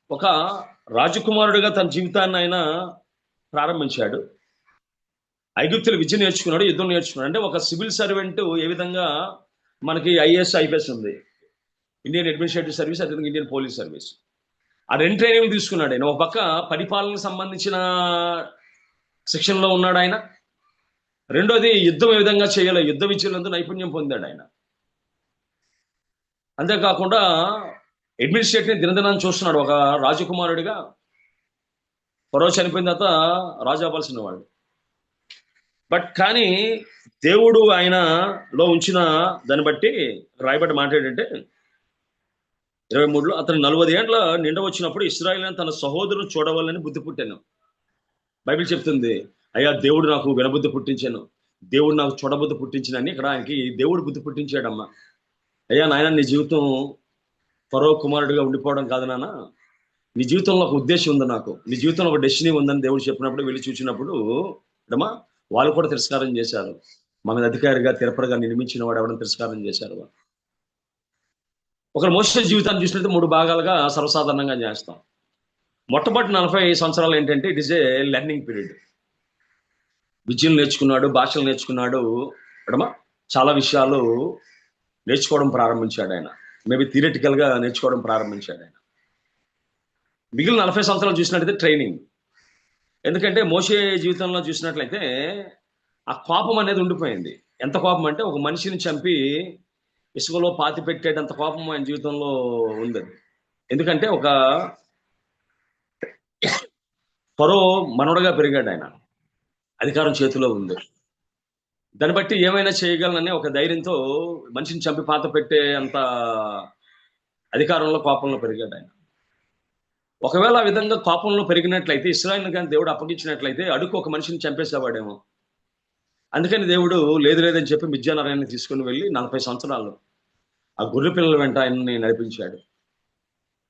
ఒక రాజకుమారుడిగా తన జీవితాన్ని ఆయన ప్రారంభించాడు. ఐగుప్తుల విద్య నేర్చుకున్నాడు, యుద్ధం నేర్చుకున్నాడు. అంటే ఒక సివిల్ సర్వెంట్ ఏ విధంగా మనకి ఐఏఎస్ ఐపీఎస్ ఉంది, ఇండియన్ అడ్మినిస్ట్రేటివ్ సర్వీస్, అదే ఇండియన్ పోలీస్ సర్వీస్, ఆ 2 ట్రైనింగ్ తీసుకున్నాడు ఆయన. ఒక పక్క పరిపాలనకు సంబంధించిన శిక్షణలో ఉన్నాడు ఆయన, రెండోది యుద్ధం ఏ విధంగా చేయాలో యుద్ధ విద్యలందు నైపుణ్యం పొందాడు ఆయన. అంతేకాకుండా అడ్మినిస్ట్రేటివ్ దినదినాన్ని చూస్తున్నాడు. ఒక రాజకుమారుడిగా ఫరో చనిపోయిన తర్వాత రాజు అవ్వాల్సిన వాడు. కానీ దేవుడు ఆయనలో ఉంచిన దాన్ని బట్టి రాయబడ్డ మాట ఏంటంటే 23లో అతను 40 ఏండ్ల నిండ వచ్చినప్పుడు ఇశ్రాయేలు తన సహోదరుని చూడవాలని బుద్ధి పుట్టాను. బైబిల్ చెప్తుంది, అయ్యా దేవుడు నాకు వినబుద్ధి పుట్టించాను, దేవుడు నాకు చూడబుద్ధి పుట్టించినని. ఇక్కడ ఆయనకి దేవుడు బుద్ధి పుట్టించాడమ్మా. అయ్యా నాయన, నీ జీవితం ఫరో కుమారుడిగా ఉండిపోవడం కాదు నాన్న, నీ జీవితంలో ఒక ఉద్దేశం ఉంది, నాకు నీ జీవితంలో ఒక డెస్టినీ ఉందని దేవుడు చెప్పినప్పుడు వెళ్ళి చూసినప్పుడు అమ్మా వాళ్ళు కూడా తిరస్కారం చేశారు. మన అధికారిగా తిరుపతిగా నిర్మించిన వాడు ఎవరైనా తిరస్కారం చేశారు. ఒకరు మోసే జీవితాన్ని చూసినట్టు 3 భాగాలుగా సర్వసాధారణంగా చేస్తాం. మొట్టమొదటి 40 సంవత్సరాలు ఏంటంటే it is a learning period. విద్యలు నేర్చుకున్నాడు, భాషలు నేర్చుకున్నాడు, చాలా విషయాలు నేర్చుకోవడం ప్రారంభించాడు ఆయన. మేబీ థియరిటికల్గా నేర్చుకోవడం ప్రారంభించాడు ఆయన. మిగిలిన 40 సంవత్సరాలు చూసినట్లయితే ట్రైనింగ్. ఎందుకంటే మోషే జీవితంలో చూసినట్లయితే ఆ కోపం అనేది ఉండిపోయింది. ఎంత కోపం అంటే ఒక మనిషిని చంపి ఇసుకలో పాతి పెట్టేటంత కోపం ఆయన జీవితంలో ఉంది. ఎందుకంటే ఒక ఫరో మనవడగా పెరిగాడు ఆయన, అధికారం చేతిలో ఉంది. దాన్ని బట్టి ఏమైనా చేయగలనని ఒక ధైర్యంతో మనిషిని చంపి పాత పెట్టే అంత అధికారంలో కోపంలో పెరిగాడు ఆయన. ఒకవేళ ఆ విధంగా కోపంలో పెరిగినట్లయితే ఇశ్రాయేలును కానీ దేవుడు అప్పగించినట్లయితే అడుగు ఒక మనిషిని చంపేసేవాడేమో. అందుకని దేవుడు లేదని చెప్పి మిద్యాను అరణ్యాన్ని తీసుకుని వెళ్ళి 40 సంవత్సరాలు ఆ గొర్రె పిల్లల వెంట ఆయన్ని నడిపించాడు.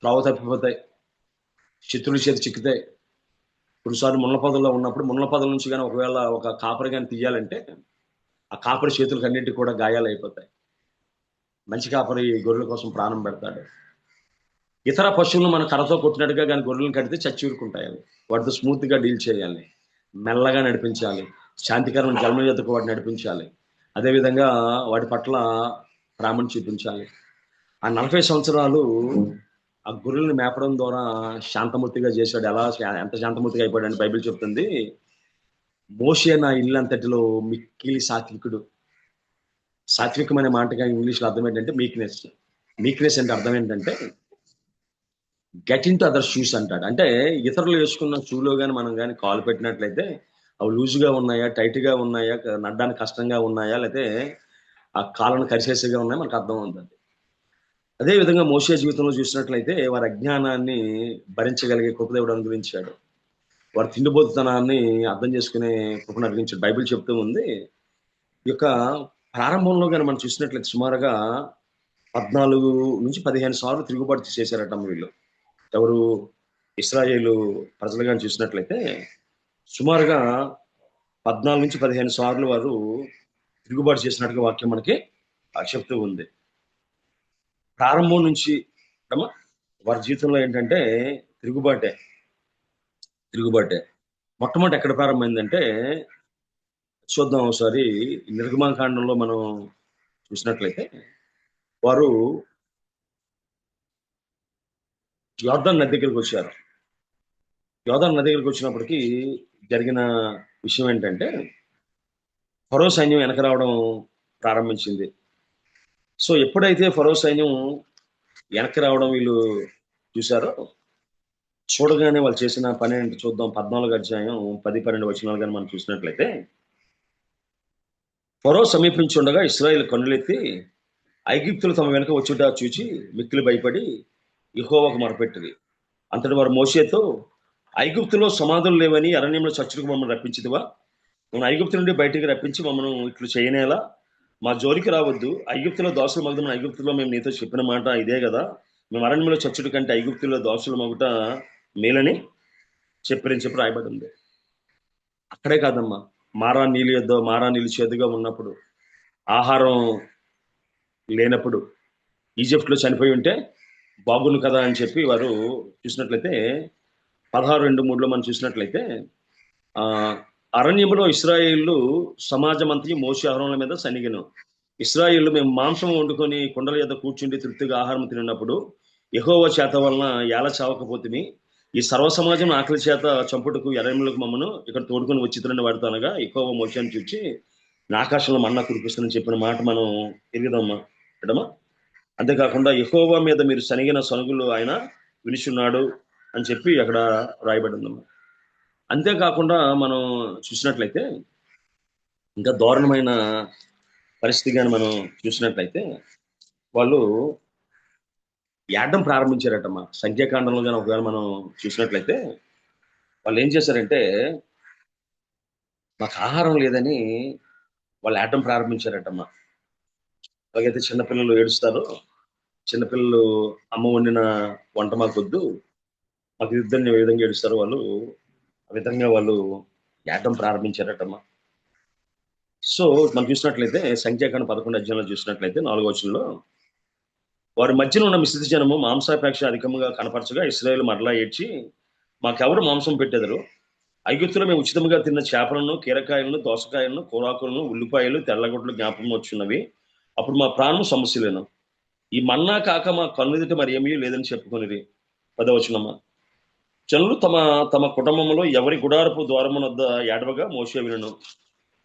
త్రోవ తప్పిపోతాయి, శత్రువుల చేతి చిక్కుతాయి. కొన్నిసార్లు ముళ్ళ పొదల్లో ఉన్నప్పుడు ముళ్ళ పొదల నుంచి కానీ ఒకవేళ ఒక కాపరి కానీ తీయాలంటే ఆ కాపరి చేతులకు అన్నింటికి కూడా గాయాలు అయిపోతాయి. మంచి కాపరి గొర్రెల కోసం ప్రాణం పెడతాడు. ఇతర పశువులను మన కర్రతో కొట్టినట్టుగా కానీ గొర్రెలను కడితే చచ్చి ఊరుకుంటాయి. వాటితో స్మూత్గా డీల్ చేయాలి, మెల్లగా నడిపించాలి, శాంతికరమైన జన్మ యొద్దకు వాటిని నడిపించాలి. అదేవిధంగా వాటి పట్ల ప్రేమను చూపించాలి. ఆ 40 సంవత్సరాలు ఆ గొర్రెలను మేపడం ద్వారా శాంతమూర్తిగా చేశాడు. ఎంత శాంతమూర్తిగా అయిపోయాడని బైబిల్ చెప్తుంది. మోషే నా ఇల్లంతటిలో మిక్కిలి సాత్వికుడు. సాత్వికం అనే మాటగా ఇంగ్లీష్లో అర్థం ఏంటంటే మీక్నెస్. మీక్నెస్ అంటే అర్థం ఏంటంటే get in to other shoes అంటాడు. అంటే ఇతరులు వేసుకున్న షూలో కానీ మనం కానీ కాలు పెట్టినట్లయితే అవి లూజుగా ఉన్నాయా, టైట్గా ఉన్నాయా, నడ్డానికి కష్టంగా ఉన్నాయా, లేకపోతే ఆ కాళ్ళను కరిసేసిగా ఉన్నాయా మనకు అర్థం అవుతుంది. అదేవిధంగా మోషే జీవితంలో చూసినట్లయితే వారి అజ్ఞానాన్ని భరించగలిగే కృపదేవుడు అనుగ్రహించాడు. వారి తిండిబోతుతనాన్ని అర్థం చేసుకునే కృపను అనుగ్రహించాడు. బైబిల్ చెప్తూ ఉంది, ఈ యొక్క ప్రారంభంలో కానీ మనం చూసినట్లయితే సుమారుగా 14 నుంచి 15 సార్లు తిరుగుబాటు చేశారట వీళ్ళు. ఎవరు? ఇస్రాయేలు ప్రజలు కానీ చూసినట్లయితే సుమారుగా 14 నుంచి 15 సార్లు వారు తిరుగుబాటు చేసినట్టుగా వాక్యం మనకి చెప్తూ ఉంది. ప్రారంభం నుంచి వారి జీవితంలో ఏంటంటే తిరుగుబాటే. మొట్టమొదటి ఎక్కడ ప్రారంభమైందంటే చూద్దాం ఒకసారి. నిర్గమాకాండంలో మనం చూసినట్లయితే వారు యోర్దాను నది దగ్గరికి వచ్చారు. యోర్దాను నది దగ్గరికి వచ్చినప్పటికీ జరిగిన విషయం ఏంటంటే ఫరో సైన్యం వెనక రావడం ప్రారంభించింది. సో ఎప్పుడైతే ఫరో సైన్యం వెనక్కి రావడం వీళ్ళు చూశారో, చూడగానే వాళ్ళు చేసిన పని ఏంటి చూద్దాం. 14 అధ్యాయం 10-12 వచనాలు కానీ మనం చూసినట్లయితే, ఫరో సమీపించి ఉండగా ఇశ్రాయేలు కన్నులెత్తి ఐగుప్తులు తమ వెనక వచ్చుట చూచి మిక్కిలి భయపడి యెహోవాకు మొరపెట్టిరి. అంతటి వారు మోషేతో, ఐగుప్తులో సమాధులు లేవని అరణ్యంలో చచ్చుకు మమ్మల్ని రప్పించిదివా? మనం ఐగుప్తు నుండి బయటికి రప్పించి మమ్మల్ని ఇట్లు చేయనేలా? మా జోలికి రావద్దు. ఐగుప్తులో దోషులు మగుదం ఐగుప్తులో మేము నీతో చెప్పిన మాట ఇదే కదా. మేము అరణ్యంలో చచ్చుడు కంటే ఐగుప్తులో దోషులు మగుట మేలని చెప్పి రాయబడి ఉంది. అక్కడే కాదమ్మా, మారా నీళ్ళు చేదుగా ఉన్నప్పుడు, ఆహారం లేనప్పుడు, ఈజిప్ట్లో చనిపోయి ఉంటే బాగుండు కదా అని చెప్పి వారు చూసినట్లయితే 16:2-3లో మనం చూసినట్లయితే అరణ్యంలో ఇశ్రాయేలు సమాజం అంతా మోషే ఆహారంల మీద సనిగెను. ఇశ్రాయేలు మేము మాంసం వండుకొని కుండల యొద్ద కూర్చుండి తృప్తిగా ఆహారం తిన్నప్పుడు యెహోవా చేత వలన ఏల చావకపోతిమి. ఈ సర్వ సమాజం ఆకలి చేత చంపుటకు అరణ్యములకు మమ్మను ఇక్కడ తోడుకొని వచ్చితున్న వాడితో అనగా యెహోవా మోషేని చూచి ఆకాశంలో మన్నా కురిపిస్తుందని చెప్పిన మాట మనం ఎరుగుదామా ఎడమా. అంతేకాకుండా యెహోవా మీద మీరు సనిగిన సనుగులు ఆయన వినిచున్నాడు అని చెప్పి అక్కడ రాయబడి ఉందమ్మా. అంతేకాకుండా మనం చూసినట్లయితే ఇంకా దారుణమైన పరిస్థితి కానీ మనం చూసినట్లయితే వాళ్ళు ఏడడం ప్రారంభించారటమ్మా. సంఖ్యాకాండంలో కానీ ఒకవేళ మనం చూసినట్లయితే వాళ్ళు ఏం చేశారంటే మాకు ఆహారం లేదని వాళ్ళు ఏడడం ప్రారంభించారటమ్మా. అలాగైతే చిన్నపిల్లలు ఏడుస్తారు, చిన్నపిల్లలు అమ్మ వండిన వంట మాకొద్దు, మాకు ఇద్దరిని ఏ విధంగా ఏడుస్తారు వాళ్ళు, ఆ విధంగా వాళ్ళు ఏడడం ప్రారంభించారటమ్మా. సో మనం చూసినట్లయితే సంఖ్యాకాండం 11 అధ్యాయంలో చూసినట్లయితే 4వ వచనంలో వారి మధ్యన ఉన్న మిశ్రిత జనము మాంసాపేక్ష అధికంగా కనపరచగా ఇశ్రాయేలు మరలా ఏడ్చి మాకెవరు మాంసం పెట్టెదరు? ఐగుప్తులో మేము ఉచితంగా తిన్న చేపలను, కీరకాయలను, దోసకాయలను, కూరాకులను, ఉల్లిపాయలు, తెల్లగొడ్లు జ్ఞాపకం వచ్చినవి. అప్పుడు మా ప్రాణం సమస్యలేను. ఈ మన్నా కాక మా కన్నుదిట మరి ఏమీ లేదని చెప్పుకొనిది. 10వ వచనమా. జనులు తమ తమ కుటుంబంలో ఎవరి గుడారపు ద్వారమునొద్ద ఏడవగా మోషే వినను.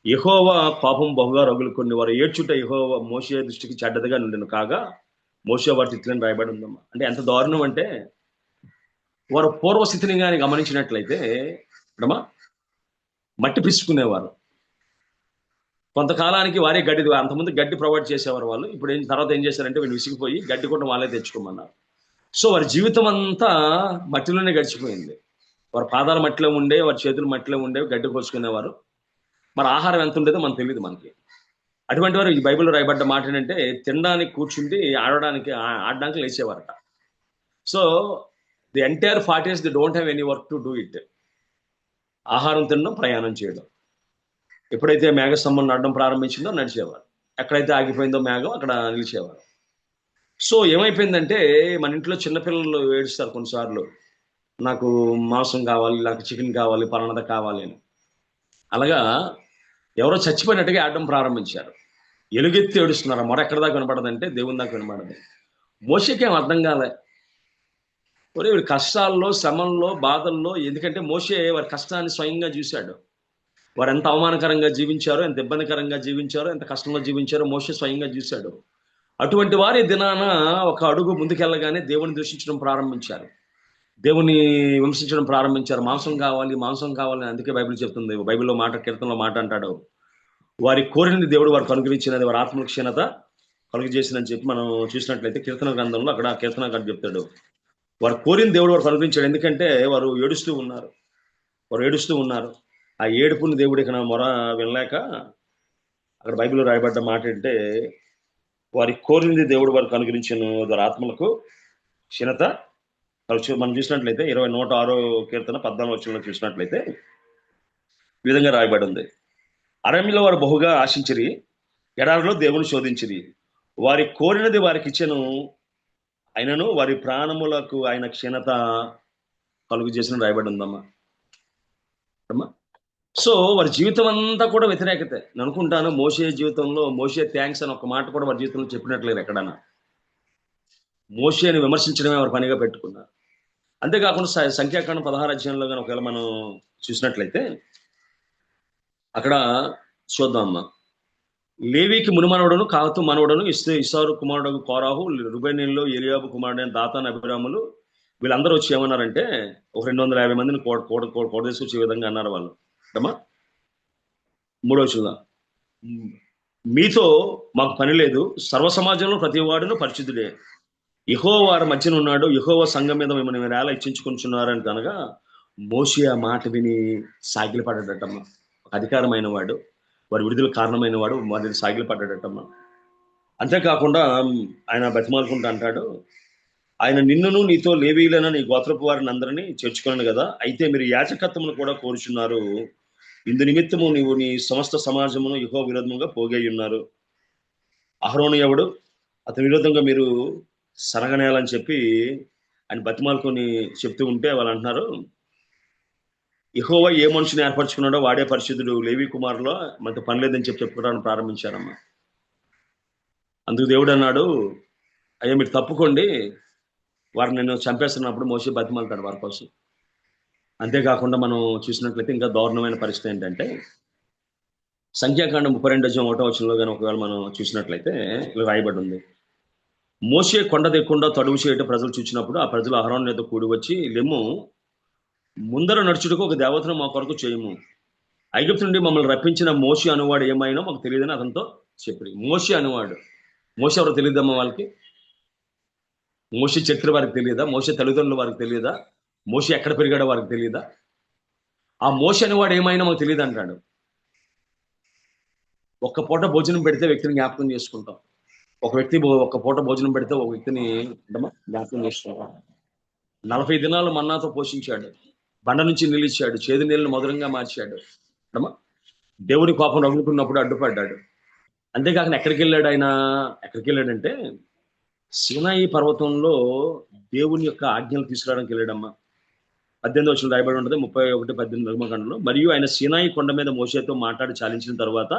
యెహోవా పాపం బహుగా రగులుకొని వారు ఏడ్చుట యెహోవా మోషే దృష్టికి చెడ్డదిగా నుండిను కాగా మోషే వాటి ఇట్లని రాయబడి ఉందమ్మా. అంటే ఎంత దారుణం అంటే వారు పూర్వస్థితిని కానీ గమనించినట్లయితే అమ్మా మట్టి పిసుకునేవారు. కొంతకాలానికి వారే గడ్డి, అంతకుముందు గడ్డి ప్రొవైడ్ చేసేవారు వాళ్ళు. ఇప్పుడు తర్వాత ఏం చేశారంటే వీళ్ళు విసిగిపోయి గడ్డి కూడా వాళ్ళే తెచ్చుకోమన్నారు. సో వారి జీవితం అంతా మట్టిలోనే గడిచిపోయింది. వారి పాదాలు మట్టిలో ఉండే, వారి చేతులు మట్టిలో ఉండే, గడ్డి కోసుకునేవారు. మరి ఆహారం ఎంత ఉండేదో మనకు తెలియదు మనకి. అటువంటి వారు ఈ బైబిల్లో రాయబడ్డ మాట ఏంటంటే తినడానికి కూర్చుండి ఆడడానికి లేచేవారట. So the entire 40 years they don't have any work to do it. ఆహారం తినడం, ప్రయాణం చేయడం. ఎప్పుడైతే మేఘస్తంభం నడడం ప్రారంభించిందో నడిచేవారు, ఎక్కడైతే ఆగిపోయిందో మేఘం అక్కడ నిలిచేవారు. సో ఏమైపోయిందంటే మన ఇంట్లో చిన్నపిల్లలు ఏడుస్తారు కొన్నిసార్లు, నాకు మాంసం కావాలి, నాకు చికెన్ కావాలి, పలానద కావాలి అని. అలాగా ఎవరో చచ్చిపోయినట్టుగా ఆడడం ప్రారంభించారు. ఎలుగెత్తి ఏడుస్తున్నారు. మొర ఎక్కడ దాకా వినపడదంటే దేవుని దాకా వినపడదు. మోషేకి ఏం అర్థం కాలే. ఒరే వీడి కష్టాల్లో, శ్రమంలో, బాధల్లో, ఎందుకంటే మోషే వారి కష్టాన్ని స్వయంగా చూశాడు. వారు ఎంత అవమానకరంగా జీవించారో, ఎంత ఇబ్బందికరంగా జీవించారో, ఎంత కష్టంలో జీవించారో మోషే స్వయంగా చూశాడు. అటువంటి వారి దినాన ఒక అడుగు ముందుకెళ్ళగానే దేవుని దూషించడం ప్రారంభించారు, దేవుని విమర్శించడం ప్రారంభించారు. మాంసం కావాలి, మాంసం కావాలని అందుకే బైబిల్ చెప్తుంది. బైబిల్లో మాట, కీర్తనలో మాట అంటాడు, వారి కోరినది దేవుడు వారికి అనుగ్రహించినది, వారి ఆత్మ క్షీణత కలుగు చేసిందని చెప్పి మనం చూసినట్లయితే కీర్తన గ్రంథంలో అక్కడ కీర్తనకారుడు చెప్తాడు, వారు కోరిన దేవుడు వారికి అనుగ్రహించాడు. ఎందుకంటే వారు ఏడుస్తూ ఉన్నారు. ఆ ఏడుపుని దేవుడు ఇక మొర వినలేక అక్కడ బైబిల్లో రాయబడ్డ మాట ఏంటంటే, వారి కోరింది దేవుడు వారికి అనుగ్రహించను, వారి ఆత్మలకు క్షీణత మనం చూసినట్లయితే 106 కీర్తన 14 వచనంలో చూసినట్లయితే ఈ విధంగా రాయబడి ఉంది. అరణ్యంలో వారు బహుగా ఆశించిరి, ఎడారిలో దేవుని శోధించిరి, వారి కోరినది వారికి ఇచ్చెను, అయినను వారి ప్రాణములకు ఆయన క్షీణత కలుగు చేసిన రాయబడి ఉందమ్మా. సో వారి జీవితం అంతా కూడా వ్యతిరేకతే. నేను అనుకుంటాను మోషే జీవితంలో మోషే థ్యాంక్స్ అని ఒక మాట కూడా వారి జీవితంలో చెప్పినట్లేదు ఎక్కడన్నా. మోషేని విమర్శించడమే వారి పనిగా పెట్టుకున్నారు. అంతేకాకుండా సంఖ్యాకాండం 16 అధ్యాయంలో కానీ ఒకవేళ మనం చూసినట్లయితే అక్కడ చూద్దాం అమ్మా. లేవీకి మునిమనవడను కాతు మనవడను ఇస్సారు కుమారుడు కోరాహు, రుబేనీయుల్లో ఎలియాబు కుమారుడైన దాతాన్ అభిరాములు వీళ్ళందరూ వచ్చి ఏమన్నారంటే ఒక 250 మందిని కోడదేసుకొచ్చే విధంగా అన్నారు వాళ్ళు. అమ్మా 3వ వచనంలో, మీతో మాకు పని లేదు, సర్వ సమాజంలో ప్రతి వాడును పరిశుద్ధుడే, యెహోవా వారి మధ్యన ఉన్నాడు, యెహోవా సంఘం మీద మిమ్మల్ని మీరు ఎలా ఇచ్చించుకుంటున్నారని కనుక మోషే ఆ మాట విని సాగిలి పడ్డాడటమ్మా. ఒక అధికారమైన వాడు, వారి విడుదల కారణమైన వాడు వారి సాగిలి పడ్డాడటమ్మా. అంతేకాకుండా ఆయన బతిమాలుకుంటూ అంటాడు, ఆయన నిన్నును నీతో లేవీయులైన నీ గోత్రపు వారిని అందరినీ చేర్చుకున్నాను కదా, అయితే మీరు యాజకత్వమును కూడా కోరుచున్నారు, ఇందు నిమిత్తము నీవు నీ సమస్త సమాజమును యెహోవా విరోధంగా పోగై ఉన్నారు. అహరోను ఎవడు, అతని విరోధంగా మీరు సరగనేయాలని చెప్పి ఆయన బతిమాలుకొని చెప్తూ ఉంటే వాళ్ళు అంటున్నారు, యెహోవా ఏ మనిషిని ఏర్పరచుకున్నాడో వాడే పరిశుద్ధుడు, లేవి కుమారులో మనతో పని లేదని చెప్పి చెప్పుకోవడానికి ప్రారంభించారమ్మా. అందుకు దేవుడు అన్నాడు, అయ్యా మీరు తప్పుకోండి, వారిని నేను చంపేస్తున్నప్పుడు మోషే బతిమాలుతాడు వారి కోసం. అంతేకాకుండా మనం చూసినట్లయితే ఇంకా దారుణమైన పరిస్థితి ఏంటంటే సంఖ్యాకాండం 32 వచనంలో కానీ ఒకవేళ మనం చూసినట్లయితే ఇలా రాయబడి ఉంది, మోషే కొండ దిక్కుండా తడువు చేయటం ప్రజలు చూసినప్పుడు ఆ ప్రజలు అహరోను మీద కూడి వచ్చి, లెమ్ము ముందర నడుచుటకు ఒక దేవతను మా కొరకు చేయము, ఐగుప్తు నుండి మమ్మల్ని రప్పించిన మోషే అనువాడు ఏమైనా మాకు తెలియదని అతనితో చెప్పి. మోషే అనువాడు, మోషే ఎవరో తెలియదమ్మా వాళ్ళకి. మోషే చరిత్ర వారికి తెలియదా? మోషే తల్లిదండ్రులు వారికి తెలియదా? మోషే ఎక్కడ పెరిగాడో వారికి తెలియదా? ఆ మోషే అనేవాడు ఏమైనా మాకు తెలియదు అంటాడు. ఒక్క పూట భోజనం పెడితే వ్యక్తిని జ్ఞాపకం చేసుకుంటాం. ఒక వ్యక్తి ఒక్క పూట భోజనం పెడితే ఒక వ్యక్తిని జ్ఞాపకం చేసుకుంటాం. 40 దినాలు మన్నాతో పోషించాడు, బండ నుంచి నీళ్ళు ఇచ్చాడు, చేదు నీళ్ళని మధురంగా మార్చాడు. దేవుని కోపం రగులుకున్నప్పుడు అడ్డుపడ్డాడు. అంతేకాకుండా ఎక్కడికి వెళ్ళాడంటే సీనాయి పర్వతంలో దేవుని యొక్క ఆజ్ఞలు తీసుకురావడానికి వెళ్ళాడమ్మా. 18వ వచనం రాయబడి ఉంటుంది 31-18 నిర్మకాండంలో. మరియు ఆయన సీనాయి కొండ మీద మోషేతో మాట్లాడి చాలించిన తర్వాత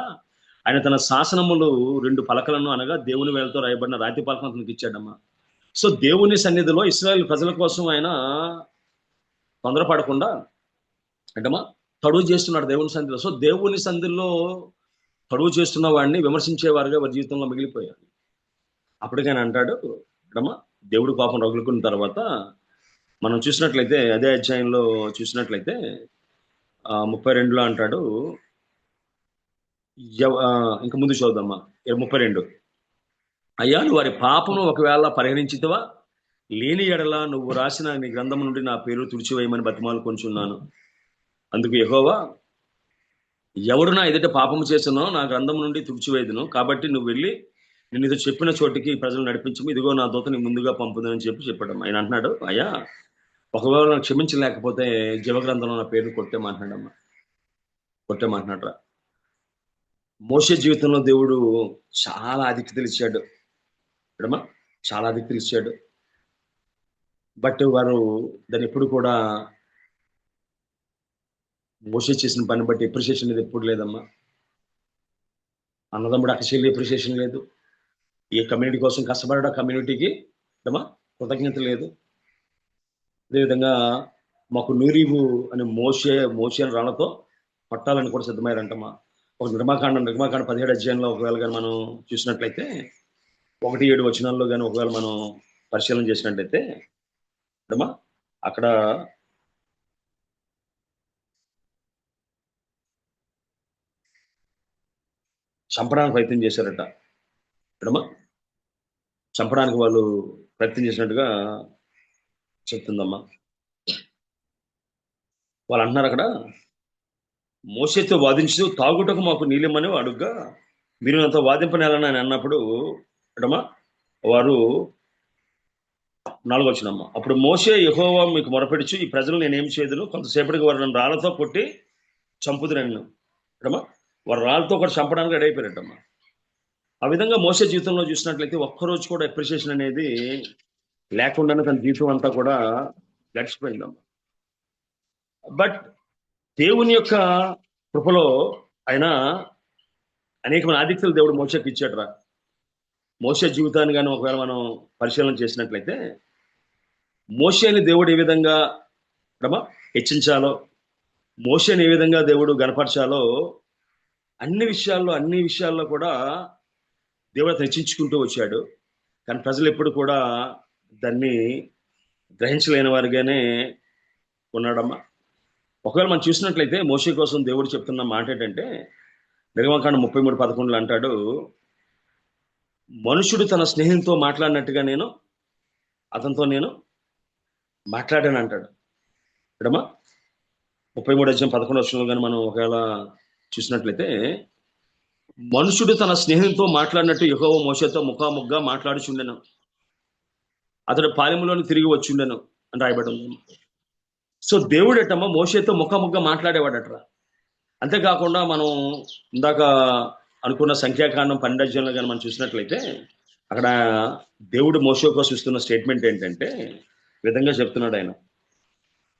ఆయన తన శాసనములు 2 పలకలను అనగా దేవుని వేలతో రాయబడిన రాతి పలకను అతనికి ఇచ్చాడమ్మా. సో దేవుని సన్నిధిలో ఇశ్రాయేల్ ప్రజల కోసం ఆయన తొందరపడకుండా అంటమ్మా తడువు చేస్తున్నాడు దేవుని సన్నిధిలో. సో దేవుని సన్నిధిలో తడువు చేస్తున్న వాడిని విమర్శించేవారుగా వారి జీవితంలో మిగిలిపోయారు. అప్పటికైనా అంటాడు అమ్మా, దేవుడి పాపం రగులుకున్న తర్వాత మనం చూసినట్లయితే అదే అధ్యాయంలో చూసినట్లయితే 32లో అంటాడు, ఇంకా ముందు చూద్దామా 32, అయ్యా నువ్వు వారి పాపను ఒకవేళ పరిహరించితవా, లేని ఎడల నువ్వు రాసిన నీ గ్రంథం నుండి నా పేరు తుడిచివేయమని బతిమాలు కొంచున్నాను. అందుకు యెహోవా, ఎవడు నా ఎదుట పాపము చేసినో నా గ్రంథం నుండి తుడిచివేదును, కాబట్టి నువ్వు వెళ్ళి నేను ఇది చెప్పిన చోటికి ప్రజలు నడిపించము, ఇదిగో నా దూత నీ ముందుగా పంపుదని చెప్పాడు. ఆయన అంటున్నాడు, అయ్యా ఒకవేళ నాకు క్షమించలేకపోతే జీవగ్రంథంలో నా పేరును కొట్టేమంటున్నాడు. మోషే జీవితంలో దేవుడు చాలా ఆధిక్యతలు ఇచ్చాడు, చాలా ఆధిక్యతలు ఇచ్చాడు. బట్ వారు దాన్ని ఎప్పుడు కూడా మోషే చేసిన పని బట్టి ఎప్రిషియేషన్ లేదు, ఎప్పుడు లేదమ్మా. అన్నదమ్ముడు అక్కచెల్లి ఎప్రిషియేషన్ లేదు, ఏ కమ్యూనిటీ కోసం కష్టపడ్డా కమ్యూనిటీకి కృతజ్ఞత లేదు. అదేవిధంగా మాకు నూరీవు అనే మోషే రాళ్లతో పట్టాలని కూడా సిద్ధమయ్యారంటమ్మా. ఒక నిర్మాకాండ 17 అధ్యాయంలో ఒకవేళ కానీ మనం చూసినట్లయితే 1-7 వచనాల్లో కానీ ఒకవేళ మనం పరిశీలన చేసినట్లయితే అక్కడ చంపడానికి ప్రయత్నం చేశారట. చంపడానికి వాళ్ళు ప్రయత్నం చేసినట్టుగా చెప్తుందమ్మా. వాళ్ళు అంటున్నారు అక్కడ, మోషేతో వాదించు తాగుటకు మాకు నీళ్ళమని అడుగ్గా మీరు నాతో వాదింపనేలని ఆయన అన్నప్పుడు అటమ్మా వారు 4వ వచనం, అప్పుడు మోషే యెహోవా మీకు మొరపెడుచు ఈ ప్రజలు నేనేం చేయదును, కొంతసేపటికి వారు నన్ను రాళ్లతో కొట్టి చంపుదురని. అటమ్మా వారు రాళ్ళతో కూడా చంపడానికి రెడీ అయిపోయారటమ్మా. ఆ విధంగా మోసే జీవితంలో చూసినట్లయితే ఒక్కరోజు కూడా అప్రిషియేషన్ అనేది లేకుండానే తన జీవితం అంతా కూడా గడిచిపోయిందమ్మా. బట్ దేవుని యొక్క కృపలో ఆయన అనేకమైన ఆధిక్యతలు దేవుడు మోసేకి ఇచ్చాడు రా. మోసే జీవితాన్ని కానీ ఒకవేళ మనం పరిశీలన చేసినట్లయితే మోసేని దేవుడు ఏ విధంగా హెచ్చించాలో, మోసేని ఏ విధంగా దేవుడు గణపరచాలో అన్ని విషయాల్లో కూడా దేవుడు హెచ్చించుకుంటూ వచ్చాడు. కానీ ప్రజలు ఎప్పుడు కూడా దాన్ని గ్రహించలేని వారిగానే ఉన్నాడమ్మా. ఒకవేళ మనం చూసినట్లయితే మోషే కోసం దేవుడు చెప్తున్న మాట ఏంటంటే నిర్గమకాండం 33:11 అంటాడు, మనుషుడు తన స్నేహితుతో మాట్లాడినట్టుగా అతనితో నేను మాట్లాడాను అంటాడు. ఇక్కడమ్మా 33:11 కానీ మనం ఒకవేళ చూసినట్లయితే మనుషుడు తన స్నేహితుతో మాట్లాడినట్టు యెహోవా మోషేతో ముఖాముఖిగా మాట్లాడుచుండెను, అతడు పాలెములోని తిరిగి వచ్చిండెను అని రాయబడి ఉంది. సో దేవుడు ఎట్టమ్మా మోషేతో ముఖాముఖిగా మాట్లాడేవాడట్రా. అంతేకాకుండా మనం ఇందాక అనుకున్న సంఖ్యాకాండం 12 కానీ మనం చూసినట్లయితే అక్కడ దేవుడు మోషే కోసం ఇస్తున్న స్టేట్మెంట్ ఏంటంటే విధంగా చెప్తున్నాడు ఆయన.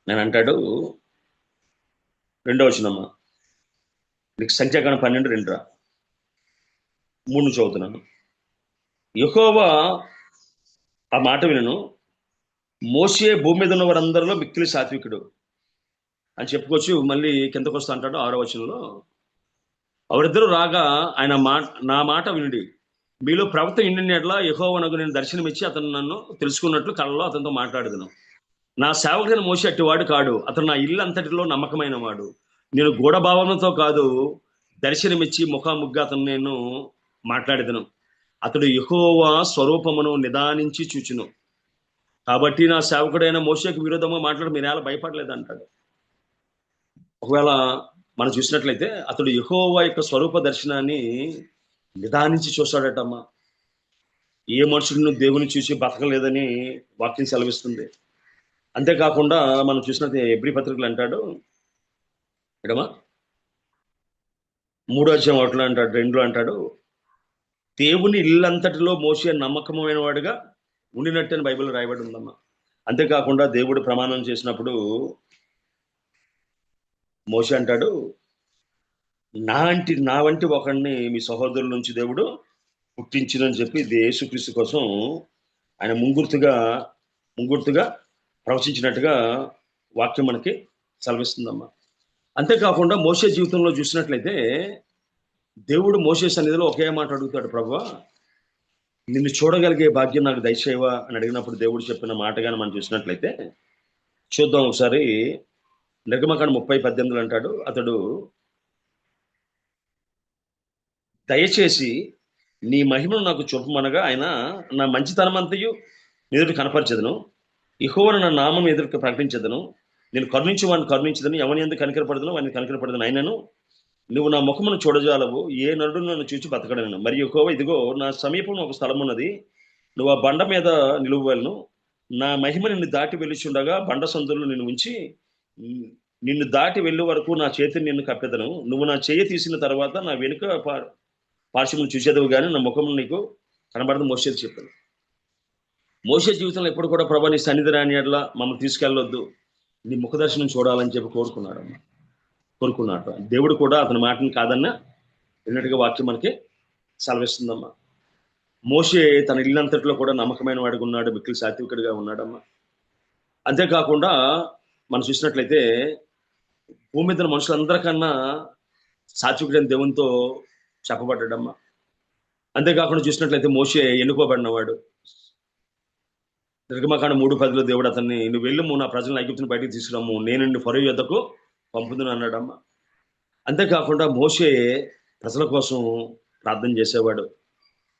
నేను అంటాడు 2వ వచనం, నీకు సంఖ్యాకాండం 12:2 3 చదువుతున్నాను. యెహోవా ఆ మాట వినను, మోషే భూమి మీద ఉన్న వారందరిలో మిక్కిలి సాత్వికుడు అని చెప్పుకోవచ్చు. మళ్ళీ కిందకు వస్తా అంటాడు 6వ వచనంలో, అవరిద్దరూ రాగా ఆయన నా మాట వినుడి, మీలో ప్రవక్త ఇండియట్లా యెహోవానకు నేను దర్శనమిచ్చి అతను నన్ను తెలుసుకున్నట్లు కళ్ళలో అతనితో మాట్లాడుదును. నా సేవకుడైన మోషే అట్టివాడు కాడు, అతను నా ఇల్లు అంతటిలో నమ్మకమైన వాడు. నేను గూఢభావంతో కాదు, దర్శనమిచ్చి ముఖాముఖిగా అతను నేను మాట్లాడేదను. అతడు యెహోవా స్వరూపమును నిదానించి చూచును. కాబట్టి నా సేవకుడైన మోషేకు విరోధంగా మాట్లాడి మీరు ఎలా భయపడలేదు అంటాడు. ఒకవేళ మనం చూసినట్లయితే అతడు యెహోవా యొక్క స్వరూప దర్శనాన్ని నిదానించి చూస్తాడటమ్మా. ఏ మనుషులను దేవుని చూసి బతకలేదని వాక్యం సెలవిస్తుంది. అంతేకాకుండా మనం చూసినట్టు ఎబ్రీ పత్రికలు అంటాడు, ఎడమా 3:1 అంటాడు 2 అంటాడు, దేవుని ఇల్లంతటిలో మోషే నమ్మకమైన వాడుగా ఉండినట్టు అని బైబిల్ రాయబడి ఉందమ్మా. అంతేకాకుండా దేవుడు ప్రమాణం చేసినప్పుడు మోషే అంటాడు, నా వంటి ఒకడిని మీ సహోదరుల నుంచి దేవుడు పుట్టించినని చెప్పి యేసుక్రీస్తు కోసం ఆయన ముంగుర్తుగా ప్రవచించినట్టుగా వాక్యం మనకి సెలవిస్తుందమ్మా. అంతేకాకుండా మోషే జీవితంలో చూసినట్లయితే దేవుడు మోషే సన్నిధిలో ఒకే మాట అడుగుతాడు, ప్రభువా నిన్ను చూడగలిగే భాగ్యం నాకు దయచేయవా అని అడిగినప్పుడు దేవుడు చెప్పిన మాటగానే మనం చూసినట్లయితే చూద్దాం ఒకసారి. నిర్గమకాండం 30:18 అంటాడు, అతడు దయచేసి నీ మహిమను నాకు చూపమనగా ఆయన నా మంచితనమంతయు ఎదుటి కనపరచదును, యెహోవాను నా నామం ఎదురు ప్రకటించదను, నేను కరుణించి వాడిని కరుణించదను, ఎవరిని ఎందుకు కనికరపడదను వాడిని కనికరపడదను, అయినను నువ్వు నా ముఖమును చూడజాలవు, ఏ నరుడు నన్ను చూచి బతకడను. మరి యెహోవా ఇదిగో నా సమీపంలో ఒక స్థలం ఉన్నది, నువ్వు ఆ బండ మీద నిలువవలను, నా మహిమ నిన్ను దాటి వెళ్ళిచుండగా బండ సందులు నిన్ను ఉంచి నిన్ను దాటి వెళ్ళే వరకు నా చేతిని నిన్ను కప్పెదను, నువ్వు నా చేయి తీసిన తర్వాత నా వెనుక పార్శ్వమును చూసేదవు కానీ నా ముఖము నీకు కనబడదు మోషే చెప్పాను. మోషే జీవితంలో ఎప్పుడు కూడా ప్రభా నీ సన్నిధి రాని అట్లా మమ్మల్ని తీసుకెళ్ళొద్దు, నీ ముఖ దర్శనం చూడాలని చెప్పి కోరుకున్నాడు. దేవుడు కూడా అతని మాటని కాదన్నా విన్నట్టుగా వాక్యం మనకి సెలవిస్తుందమ్మా. మోషే తన ఇల్లంతట్లో కూడా నమ్మకమైన వాడిగా ఉన్నాడు, మిక్కిలి సాత్వికుడిగా ఉన్నాడమ్మా. అంతేకాకుండా మనం చూసినట్లయితే భూమి మీద మనుషులందరికన్నా సాత్వికుడైన దేవునితో చెప్పబడ్డాడమ్మా. అంతేకాకుండా చూసినట్లయితే మోషే ఎన్నుకోబడినవాడు. నిర్గమకాండం 3:10 దేవుడు అతన్ని నువ్వు వెళ్ళము నా ప్రజలను ఐగుప్తుని బయటికి తీసుకురమ్ము, నేను నిన్ను ఫరో యొద్దకు పంపుదును అన్నాడమ్మా. అంతేకాకుండా మోషే ప్రజల కోసం ప్రార్థన చేసేవాడు.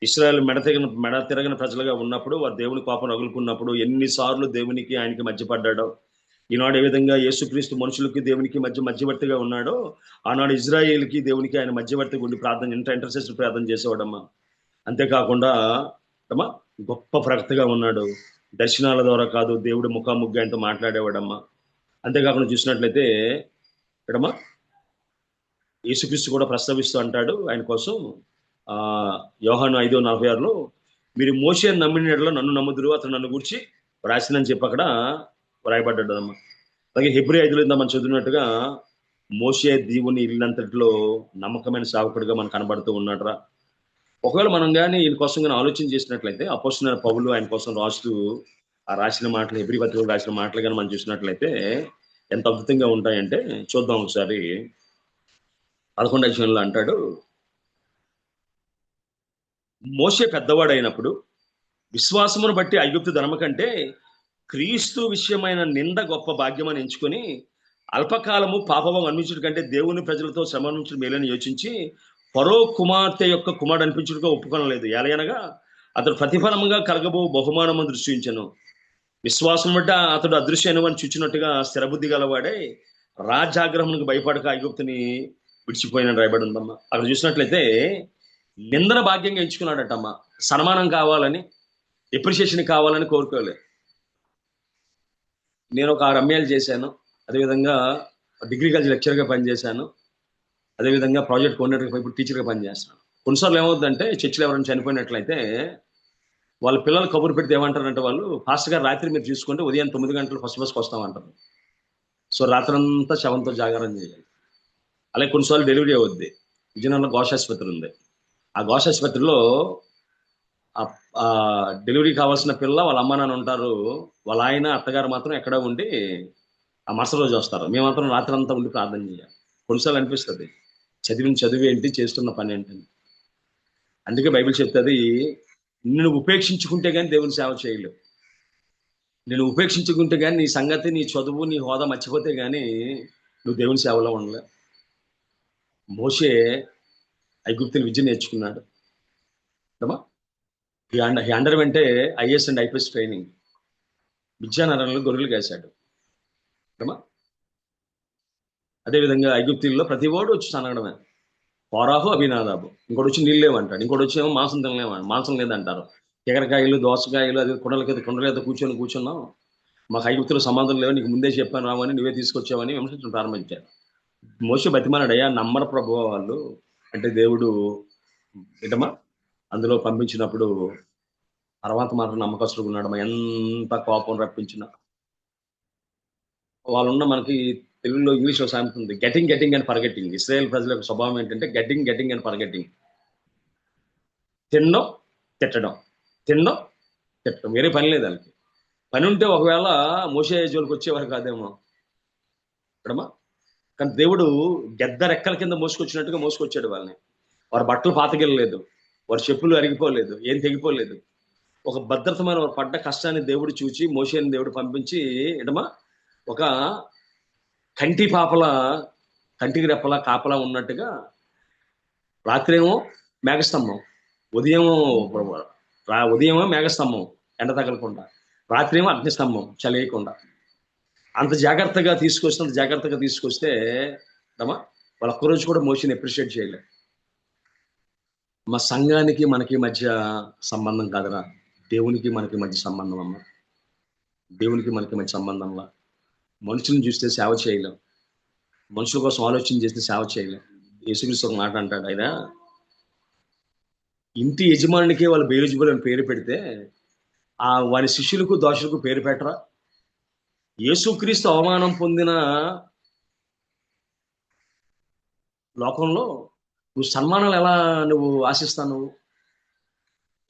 ఇశ్రాయేలు మెడ తిరగని ప్రజలుగా ఉన్నప్పుడు వారు దేవుని కోపం రగులుకున్నప్పుడు ఎన్నిసార్లు దేవునికి ఆయనకి మధ్య పడ్డాడో, ఈనాడు ఏ విధంగా యేసుక్రీస్తు మనుషులకి దేవునికి మధ్యవర్తిగా ఉన్నాడో, ఆనాడు ఇజ్రాయేల్కి దేవునికి ఆయన మధ్యవర్తిగా ఉండి ప్రార్థన ఇంటర్సెషన్ ప్రార్థన చేసేవాడమ్మా. అంతేకాకుండా అమ్మా గొప్ప ప్రవక్తగా ఉన్నాడు. దర్శనాల ద్వారా కాదు, దేవుడు ముఖాముగ్గా ఆయనతో మాట్లాడేవాడమ్మా. అంతేకాకుండా చూసినట్లయితే ఇక్కడమ్మా యేసుక్రీస్తు కూడా ప్రస్తావిస్తూ అంటాడు ఆయన కోసం, యోహాను 5:46లో మీరు మోషేని నమ్మిన యెడల నన్ను నమ్ముదురు, అతను నన్ను గురించి రాసిందని చెప్పి అక్కడ వ్రాయబడ్డాడు అమ్మా. అలాగే హెబ్రీ 5లో మనం చదివినట్టుగా మోషే దేవుని ఇల్లంతటిలో నమ్మకమైన సేవకుడిగా మనకు కనబడుతూ ఉన్నాడురా. ఒకవేళ మనం కానీ ఈయన కోసం కానీ ఆలోచన చేసినట్లయితే అపోస్తలుడైన పౌలు ఆయన కోసం రాస్తూ ఆ రాసిన మాటలు, హెబ్రీ పత్రికలో రాసిన మాటలు కానీ మనం చూసినట్లయితే ఎంత అద్భుతంగా ఉంటాయంటే చూద్దాం ఒకసారి. 11వ అధ్యాయంలో అంటాడు, మోషే పెద్దవాడైనప్పుడు విశ్వాసమును బట్టి ఐగుప్తు ధర్మ కంటే క్రీస్తు విషయమైన నింద గొప్ప భాగ్యమని ఎంచుకొని అల్పకాలము పాపము అనిపించడం కంటే దేవుని ప్రజలతో శ్రమ నుంచి మేలని యోచించి ఫరో కుమార్తె యొక్క కుమారుడు అనిపించుడుగా ఒప్పుకొనలేదు. ఎలయనగా అతడు ప్రతిఫలముగా కలగబో బహుమానము దృష్టించను. విశ్వాసం బట్టి అతడు అదృశ్యను అని చూచినట్టుగా స్థిరబుద్ధి గలవాడే రాజ్యాగ్రహమునికి భయపడక ఐగుప్తుని విడిచిపోయిన రాయబడి ఉందమ్మా. అక్కడ చూసినట్లయితే నిందన భాగ్యంగా ఎంచుకున్నాడటమ్మా. సన్మానం కావాలని, ఎప్రిషియేషన్ కావాలని కోరుకోలేదు. నేను ఒక 6 ML చేశాను, అదేవిధంగా డిగ్రీ కాలేజ్ లెక్చర్గా పనిచేశాను, అదేవిధంగా ప్రాజెక్ట్ కోఆర్డినేటర్గా ఇప్పుడు టీచర్గా పనిచేస్తున్నాను. కొన్నిసార్లు ఏమవుతుందంటే చర్చిలో ఎవరైనా చనిపోయినట్లయితే వాళ్ళ పిల్లలు కబురు పెడితే ఏమంటారంటే వాళ్ళు, పాస్టర్ గారు రాత్రి మీరు చూసుకుంటే ఉదయం 9 గంటలు ఫస్ట్ బస్కి వస్తామంటారు. సో రాత్రంతా శవంతో జాగారం చేయాలి. అలాగే కొన్నిసార్లు డెలివరీ అవుద్ది. విజయనగరంలో ఘోషాసుపత్రి ఉంది. ఆ ఘోషాసుపత్రిలో ఆ డెలివరీ కావాల్సిన పిల్ల వాళ్ళ అమ్మ నాన్న ఉంటారు, వాళ్ళ ఆయన అత్తగారు మాత్రం ఎక్కడ ఉండి ఆ మరుసటి రోజు వస్తారు. మేము మాత్రం రాత్రి అంతా ఉండి ప్రార్థన చేయాలి. కొన్నిసార్లు అనిపిస్తుంది చదివిన చదువు ఏంటి, చేస్తున్న పని ఏంటని. అందుకే బైబిల్ చెప్తుంది, నిన్ను ఉపేక్షించుకుంటే కానీ దేవుని సేవ చేయలేవు. నేను ఉపేక్షించుకుంటే కానీ నీ సంగతి, నీ చదువు, నీ హోదా మర్చిపోతే కానీ నువ్వు దేవుని సేవలో ఉండలేవు. మోషే ఐగుప్తుల విద్య నేర్చుకున్నాడు. హీ అండర్ వెంటే IAS అండ్ IPS ట్రైనింగ్. విద్యానగరంలో గొర్రెలు కాశాడు. అదేవిధంగా ఐగుప్తుల్లో ప్రతి వాడు వచ్చి అనగడమే, ఫారాహు అభినాదాబు. ఇంకోటి వచ్చి నీళ్ళు లేవంటాడు, ఇంకోటి వచ్చి ఏమో మాంసం తినలేమంటాడు, మాంసం లేదంటారు. ఎగరకాయలు, దోసకాయలు, అది కుండలకైతే కూర్చున్నాం, మాకు ఐగుప్తులో సమాధానం లేవు, నీకు ముందే చెప్పాను రామని, నువ్వే తీసుకొచ్చావని విమర్శించడం ప్రారంభించారు. మోషే బతిమానాడయ్యా, నమ్మర ప్రభువు వాళ్ళు అంటే దేవుడు ఏంటమ్మా అందులో పంపించినప్పుడు తర్వాత మాత్రం నమ్మకస్తుడు ఉన్నాడమ్మా. ఎంత కోపం రప్పించిన వాళ్ళున్న, మనకి తెలుగులో ఇంగ్లీష్లో సామెత ఉంది, గెటింగ్ అండ్ పర్గెటింగ్. ఇశ్రాయేల్ ప్రజల యొక్క స్వభావం ఏంటంటే గెటింగ్ అండ్ పర్గెటింగ్. తినడం తిట్టడం, వేరే పని లేదు వాళ్ళకి. పని ఉంటే ఒకవేళ మోషే జోలికి వచ్చేవారు కాదేమో ఇక్కడమ్మా. కానీ దేవుడు గెద్ద రెక్కల కింద మోసుకొచ్చినట్టుగా మోసుకొచ్చాడు వాళ్ళని. వారి బట్టలు పాతకెళ్ళలేదు, వారి చెప్పులు అరిగిపోలేదు, ఏం తెగిపోలేదు. ఒక భద్రతమైన వారు పడ్డ కష్టాన్ని దేవుడు చూచి మోషేని దేవుడు పంపించి ఎడమా ఒక కంటికి రెప్పలా కాపలా ఉన్నట్టుగా, రాత్రేమో మేఘస్తంభం, ఉదయమో మేఘస్తంభం ఎండ తగలకుండా, రాత్రేమో అగ్నిస్తంభం చలియకుండా. అంత జాగ్రత్తగా తీసుకొస్తే రమా వాళ్ళ ఒక్కరోజు కూడా మోషేని అప్రిషియేట్ చేయలేదు. మా సంఘానికి మనకి మధ్య సంబంధం కాదురా, దేవునికి మనకి మధ్య సంబంధం అమ్మ. దేవునికి మనకి మధ్య సంబంధంలా మనుషులను చూస్తే సేవ చేయలేం, మనుషుల కోసం ఆలోచన చేస్తే సేవ చేయలేం. యేసుక్రీస్తు ఒక మాట అంటాడు, ఆయన ఇంటి యజమానికి వాళ్ళు బెయల్జెబూల్ అని పేరు పెడితే వారి శిష్యులకు దోషులకు పేరు పెట్టరా? యేసుక్రీస్తు అవమానం పొందిన లోకంలో నువ్వు సన్మానాలు ఎలా నువ్వు ఆశిస్తావు?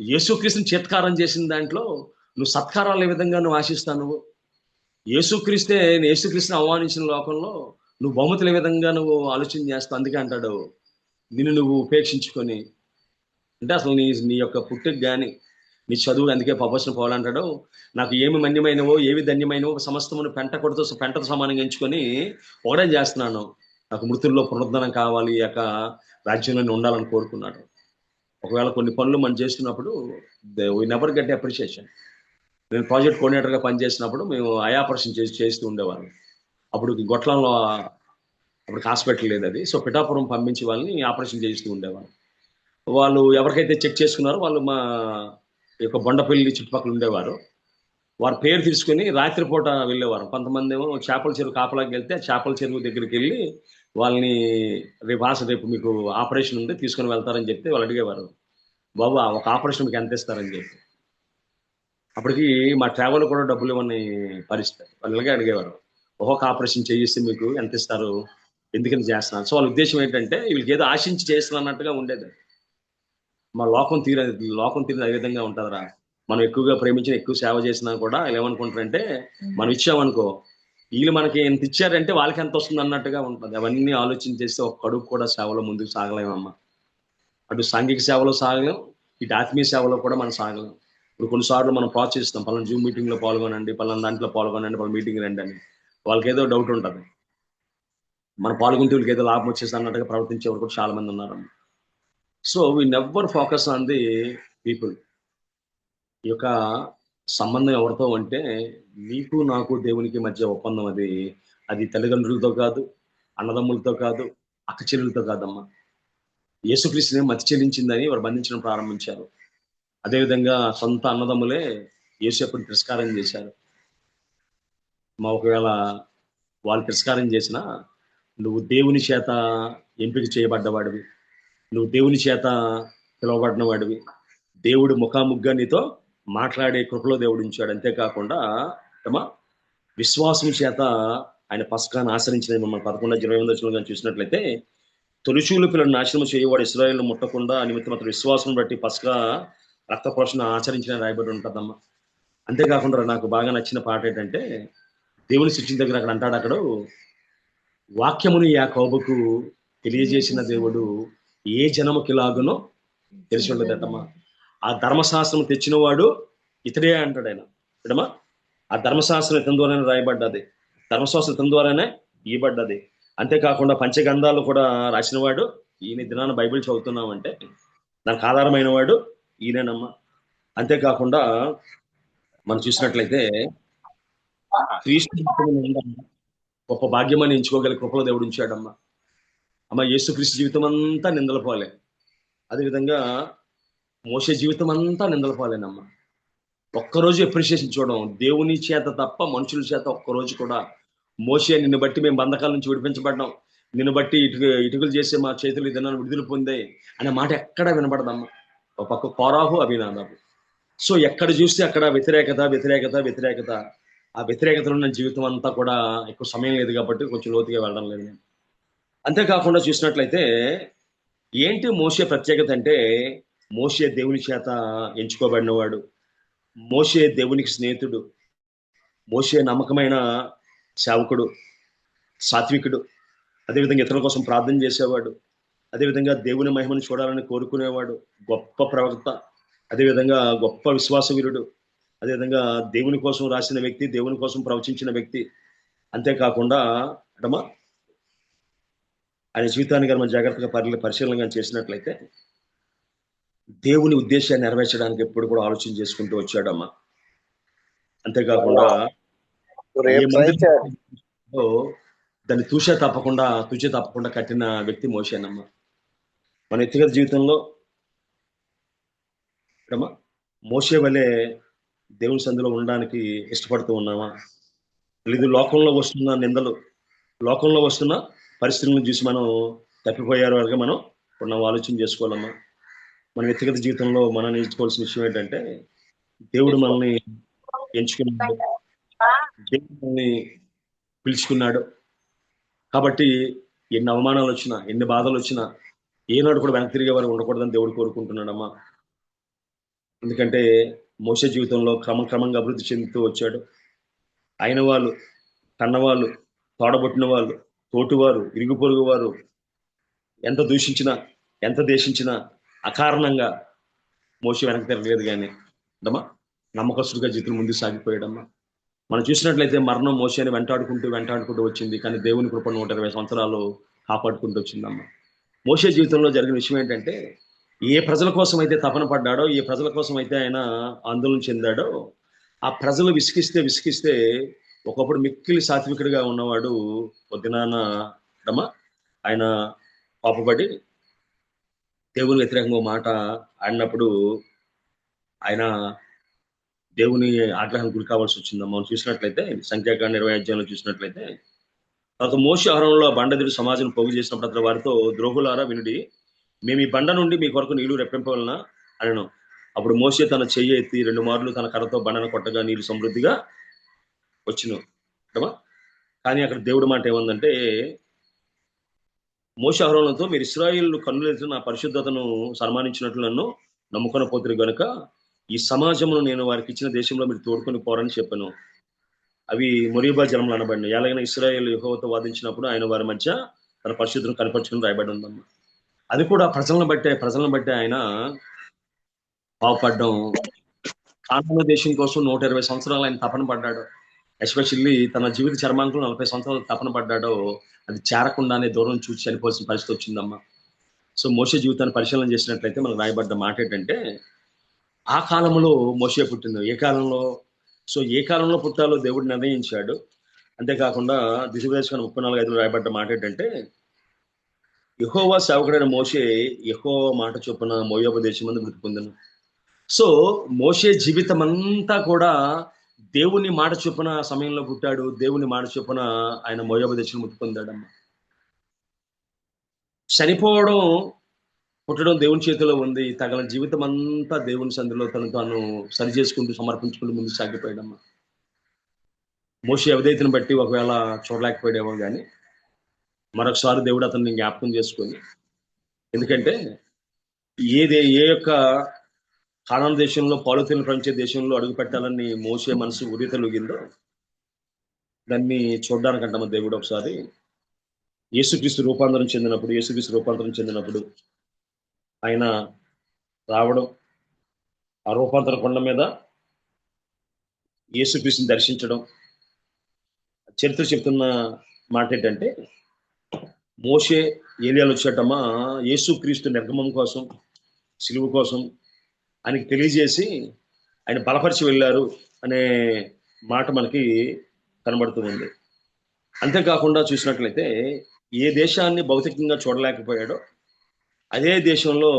యేసుక్రీస్తుని చేత్కారం చేసిన దాంట్లో నువ్వు సత్కారాలు ఏ విధంగా నువ్వు ఆశిస్తావు? యేసుక్రీస్తుని అవమానించిన లోకంలో నువ్వు బహుమతులు ఏ విధంగా నువ్వు ఆలోచన చేస్తావు? అందుకే అంటాడు, నిన్ను నువ్వు ఉపేక్షించుకొని, అంటే అసలు నీ యొక్క పుట్టుకు కానీ నీ చదువు, అందుకే ప్రపంచం పోవాలంటాడు, నాకు ఏమి మన్యమైనవో ఏవి ధన్యమైనవో సమస్తమును పెంటతో సమానంగా ఎంచుకొని ఒకటే చేస్తున్నాను, నాకు మృతుల్లో పునరుద్ధరణ కావాలి, ఈ యొక్క రాజ్యంలో ఉండాలని కోరుకున్నాడు. ఒకవేళ కొన్ని పనులు మనం చేస్తున్నప్పుడు వి నెవర్ గెట్ అప్రిషియేషన్. నేను ప్రాజెక్ట్ కోఆర్డినేటర్గా పనిచేసినప్పుడు మేము ఐ ఆపరేషన్ చేస్తూ ఉండేవాళ్ళం. అప్పుడు గొట్లంలో అప్పుడు హాస్పిటల్ లేదు అది. సో పిఠాపురం పంపించి వాళ్ళని ఆపరేషన్ చేయిస్తూ ఉండేవాళ్ళు. వాళ్ళు ఎవరికైతే చెక్ చేసుకున్నారో వాళ్ళు మా యొక్క బొండపల్లి చుట్టుపక్కల ఉండేవారు. వారి పేరు తీసుకుని రాత్రిపూట వెళ్ళేవారు. కొంతమంది ఏమో చేపల చెరువు కాపలాకి వెళ్తే చేపల చెరువు దగ్గరికి వెళ్ళి వాళ్ళని రేపు మీకు ఆపరేషన్ ఉంది తీసుకొని వెళ్తారని చెప్తే వాళ్ళు అడిగేవారు, బాబు ఒక ఆపరేషన్ మీకు ఎంత ఇస్తారని చెప్పి. అప్పటికి మా ట్రావెల్ కూడా డబ్బులు ఇవ్వని పరిస్థితి. వాళ్ళు ఇలాగే అడిగేవారు, ఒక్కొక్క ఆపరేషన్ చేయిస్తే మీకు ఎంత ఇస్తారు, ఎందుకని చేస్తున్నారు. సో వాళ్ళ ఉద్దేశం ఏంటంటే వీళ్ళకి ఏదో ఆశించి చేస్తున్నట్టుగా ఉండేది. మా లోకం తీరేది అదే విధంగా ఉంటుందిరా. మనం ఎక్కువగా ప్రేమించిన ఎక్కువ సేవ చేసినా కూడా వీళ్ళు ఏమనుకుంటారంటే మనం ఇచ్చామనుకో వీళ్ళు మనకి ఎంత ఇచ్చారంటే వాళ్ళకి ఎంత వస్తుంది అన్నట్టుగా ఉంటుంది. అవన్నీ ఆలోచించేస్తే ఒక కడుపు కూడా సేవలో ముందుకు సాగలేమమ్మా. అటు సాంఘిక సేవలో సాగలేం, ఇటు ఆత్మీయ సేవలో కూడా మనం సాగలేం. ఇప్పుడు కొన్నిసార్లు మనం ప్రోత్సహిస్తాం, పలానా జూమ్ మీటింగ్లో పాల్గొనండి, పలానా దాంట్లో పాల్గొనండి, పలానా మీటింగ్ రండి అని. వాళ్ళకి ఏదో డౌట్ ఉంటుంది, మనం పాల్గొంటే వీళ్ళకి ఏదో లాభం వచ్చేసి అన్నట్టుగా ప్రవర్తించేవారు కూడా చాలా మంది ఉన్నారు. So we never focus on the people. ఈ యొక్క సంబంధం ఎవరితో అంటే నీకు నాకు దేవునికి మధ్య ఒప్పందం. అది తల్లిదండ్రులతో కాదు, అన్నదమ్ములతో కాదు, అక్క చెల్లెలతో కాదమ్మా. యేసుక్రీస్తుని మతి చెల్లించిందని వారు బంధించడం ప్రారంభించారు. అదేవిధంగా సొంత అన్నదమ్ములే యేసుని తిరస్కారం చేశారు. ఒకవేళ వాళ్ళు తిరస్కారం చేసినా నువ్వు దేవుని చేత ఎంపిక చేయబడ్డవాడివి, నువ్వు దేవుని చేత పిలువబడిన వాడివి, దేవుడు ముఖాముగ్గా నీతో మాట్లాడే కృపలో దేవుడు ఉంచాడు. అంతేకాకుండా విశ్వాసం చేత ఆయన పస్కాను ఆచరించిన మనం 11:28 చూసినట్లయితే తొలిచూలు పిల్లలు నాశనం చేయవాడు ఇశ్రాయేలును ముట్టకుండా నిమిత్తం అతను విశ్వాసం బట్టి పస్కా రక్త ప్రోషణ ఆచరించిన రాయబడి ఉంటుందమ్మా. అంతేకాకుండా నాకు బాగా నచ్చిన పాట ఏంటంటే దేవుని శిక్షణ దగ్గర అక్కడ అంటాడు, అక్కడ వాక్యమును యాకోబుకు తెలియజేసిన దేవుడు ఏ జనముకి లాగునో తెలిసి ఉండదటమ్మా. ఆ ధర్మశాస్త్రం తెచ్చిన వాడు ఇతడే అంటాడు ఆయన. ఇడమా ఆ ధర్మశాస్త్రం ఇతని ద్వారానే రాయబడ్డది, ధర్మశాస్త్రం ఇతని ద్వారానే ఇవ్వబడ్డది. అంతేకాకుండా పంచగంధాలు కూడా రాసిన వాడు ఈయన. దినాన బైబిల్ చదువుతున్నామంటే దానికి ఆధారమైన వాడు ఈయనమ్మా. అంతేకాకుండా మనం చూసినట్లయితే క్రీస్తు గొప్ప భాగ్యమని ఎంచుకోగల కృపలో దేవుడు ఉంచాడమ్మా. అమ్మ యేసుక్రీస్తు జీవితం అంతా నిందల పాలే, అదేవిధంగా మోసే జీవితం అంతా నిందల పాలేనమ్మా. ఒక్కరోజు అప్రిషియేషన్ చూడడం దేవుని చేత తప్ప మనుషుల చేత ఒక్కరోజు కూడా. మోసే నిన్ను బట్టి మేము బంధకాల నుంచి విడిపించబడ్డాం, నిన్ను బట్టి ఇటుకలు చేసే మా చేతులు ఇదన్నాను విడుదల పొందే అనే మాట ఎక్కడా వినబడదమ్మా. ఒక పక్క కోరాహు అభినాదాబు. సో ఎక్కడ చూస్తే అక్కడ వ్యతిరేకత వ్యతిరేకత వ్యతిరేకత. ఆ వ్యతిరేకతలో ఉన్న జీవితం అంతా కూడా ఎక్కువ సమయం లేదు కాబట్టి కొంచెం లోతుగా వెళ్ళడం లేదు నేను. అంతేకాకుండా చూసినట్లయితే ఏంటి మోసే ప్రత్యేకత అంటే మోసే దేవుని చేత ఎంచుకోబడినవాడు, మోసే దేవునికి స్నేహితుడు, మోసే నమ్మకమైన సేవకుడు, సాత్వికుడు, అదేవిధంగా ఇతరుల కోసం ప్రార్థన చేసేవాడు, అదేవిధంగా దేవుని మహిమను చూడాలని కోరుకునేవాడు, గొప్ప ప్రవక్త, అదేవిధంగా గొప్ప విశ్వాసవీరుడు, అదేవిధంగా దేవుని కోసం రాసిన వ్యక్తి, దేవుని కోసం ప్రవచించిన వ్యక్తి. అంతేకాకుండా అటమా ఆయన జీవితాన్ని మనం జాగ్రత్తగా పరిశీలన చేసినట్లయితే దేవుని ఉద్దేశాన్ని నెరవేర్చడానికి ఎప్పుడు కూడా ఆలోచన చేసుకుంటూ వచ్చాడమ్మా. అంతేకాకుండా దాన్ని తూచే తప్పకుండా కట్టిన వ్యక్తి మోసేనమ్మా. మన వ్యక్తిగత జీవితంలో మోసే వలె దేవుని సందులో ఉండడానికి ఇష్టపడుతూ ఉన్నామా? లేదు లోకంలో వస్తున్న నిందలు, లోకంలో వస్తున్న పరిస్థితులను చూసి మనం తప్పిపోయారు వరకు మనం ఆలోచన చేసుకోవాలమ్మా. మన వ్యక్తిగత జీవితంలో మనం నేర్చుకోవాల్సిన విషయం ఏంటంటే దేవుడు మనల్ని ఎంచుకున్నాడు, దేవుడు మనల్ని పిలుచుకున్నాడు. కాబట్టి ఎన్ని అవమానాలు వచ్చినా, ఎన్ని బాధలు వచ్చినా ఏనాడు కూడా వెనక్కి తిరిగే వారు ఉండకూడదని దేవుడు కోరుకుంటున్నాడమ్మా. ఎందుకంటే మోసే జీవితంలో క్రమంగా అభివృద్ధి చెందుతూ వచ్చాడు. అయిన వాళ్ళు, కన్నవాళ్ళు, తోడబుట్టిన వాళ్ళు, తోటివారు, ఇరుగు పొరుగు వారు ఎంత దూషించినా, ఎంత దేశించినా అకారణంగా మోసే వెనక్కి తిరగలేదు. కానీ అమ్మా నమ్మకస్తుడిగా జీవితం ముందుకు సాగిపోయాడమ్మా. మనం చూసినట్లయితే మరణం మోసేని వెంటాడుకుంటూ వచ్చింది, కానీ దేవుని కృప 120 సంవత్సరాలు కాపాడుకుంటూ వచ్చిందమ్మా. మోసే జీవితంలో జరిగిన విషయం ఏంటంటే ఏ ప్రజల కోసం అయితే తపన పడ్డాడో, ఏ ప్రజల కోసం అయితే ఆయన ఆందోళన చెందాడో ఆ ప్రజలు విసిగిస్తే ఒకప్పుడు మిక్కిలి సాత్వికుడిగా ఉన్నవాడు పొద్దునాన్న ఆయన పాపపడి దేవుని వ్యతిరేకంగా మాట ఆడినప్పుడు ఆయన దేవుని ఆగ్రహం గురి కావాల్సి వచ్చిందమ్మా. మనం చూసినట్లయితే సంఖ్యాకాండ 20 అధ్యాయంలో చూసినట్లయితే, తర్వాత మోషే ఆహారంలో బండదిరి సమాజం పోగు చేసినప్పుడు అతను వారితో, ద్రోహులారా వినుడి, మేము ఈ బండ నుండి మీ కొరకు నీళ్లు రెప్పింపవలన అనను. అప్పుడు మోషే తన చెయ్యి ఎత్తి 2 మార్లు తన కర్రతో బండను కొట్టగా నీళ్లు సమృద్ధిగా వచ్చును. కానీ అక్కడ దేవుడి మాట ఏముందంటే, మోషే ఆహారంతో మీరు ఇశ్రాయేలు కన్నులెత్తి నా పరిశుద్ధతను సన్మానించినట్లు నన్ను నమ్ముకొని పోతురు గనుక ఈ సమాజమును నేను వారికి ఇచ్చిన దేశంలో మీరు తోడుకొని పోరని చెప్పాను. అవి మొరీబా జలములు అనబడినాయి. ఎలాగైనా ఇశ్రాయేలు యెహోవాతో వాదించినప్పుడు ఆయన వారి మధ్య తన పరిశుద్ధతను కనపరుచుకుని రాయబడి ఉందమ్మా. అది కూడా ప్రజలను బట్టే ఆయన పాపడ్డం. కానాను దేశం కోసం 120 సంవత్సరాలు ఆయన తపన పడ్డాడు. ఎస్పెషల్లీ తన జీవిత చర్మాంకులు 40 సంవత్సరాలు తపన పడ్డాడో అది చేరకుండానే దూరం చూసి చనిపోవాల్సిన పరిస్థితి వచ్చిందమ్మా. సో మోషే జీవితాన్ని పరిశీలన చేసినట్లయితే మనకు రాయబడ్డ మాట ఏంటంటే, ఆ కాలంలో మోషే పుట్టింది ఏ కాలంలో? సో ఏ కాలంలో పుట్టాలో దేవుడు నిర్ణయించాడు. అంతేకాకుండా దిశోపదేశకాండం 34:5 రాయబడ్డ మాట ఏంటంటే, యెహోవా సేవకుడైన మోషే యెహోవా మాట చొప్పున మోయాబు దేశం మందు మృతి పొందెను. సో మోషే జీవితం అంతా కూడా దేవుని మాట చొప్పున సమయంలో పుట్టాడు. దేవుని మాట చొప్పున ఆయన మోయాబు దేశం మృతి పొందాడమ్మా. చనిపోవడం, పుట్టడం దేవుని చేతిలో ఉంది. తగల జీవితం అంతా దేవుని సంధిలో తను తాను సరి చేసుకుంటూ సమర్పించుకుంటూ ముందు సాగిపోయాడమ్మా. మోషే అవధేయతను బట్టి ఒకవేళ చూడలేకపోయాడేమో కానీ మరొకసారి దేవుడు అతన్ని జ్ఞాపకం చేసుకొని, ఎందుకంటే ఏ యొక్క కానాను దేశంలో పాలుతీను ప్రపంచ దేశంలో అడుగు పెట్టాలని మోషే మనసు ఉరితలుగిందో దాన్ని చూడడానికంటమ్మా దేవుడు ఒకసారి యేసుక్రీస్తు రూపాంతరం చెందినప్పుడు ఆయన రావడం, ఆ రూపాంతర కొండ మీద యేసుక్రీస్తుని దర్శించడం. చరిత్ర చెప్తున్న మాట ఏంటంటే, మోషే ఏలియాలు వచ్చేటమ్మా యేసుక్రీస్తు నిర్గమం కోసం, సిలువ కోసం ఆయనకి తెలియజేసి ఆయన బలపరిచి వెళ్ళారు అనే మాట మనకి కనబడుతూ ఉంది. అంతేకాకుండా చూసినట్లయితే ఏ దేశాన్ని భౌతికంగా చూడలేకపోయాడో అదే దేశంలో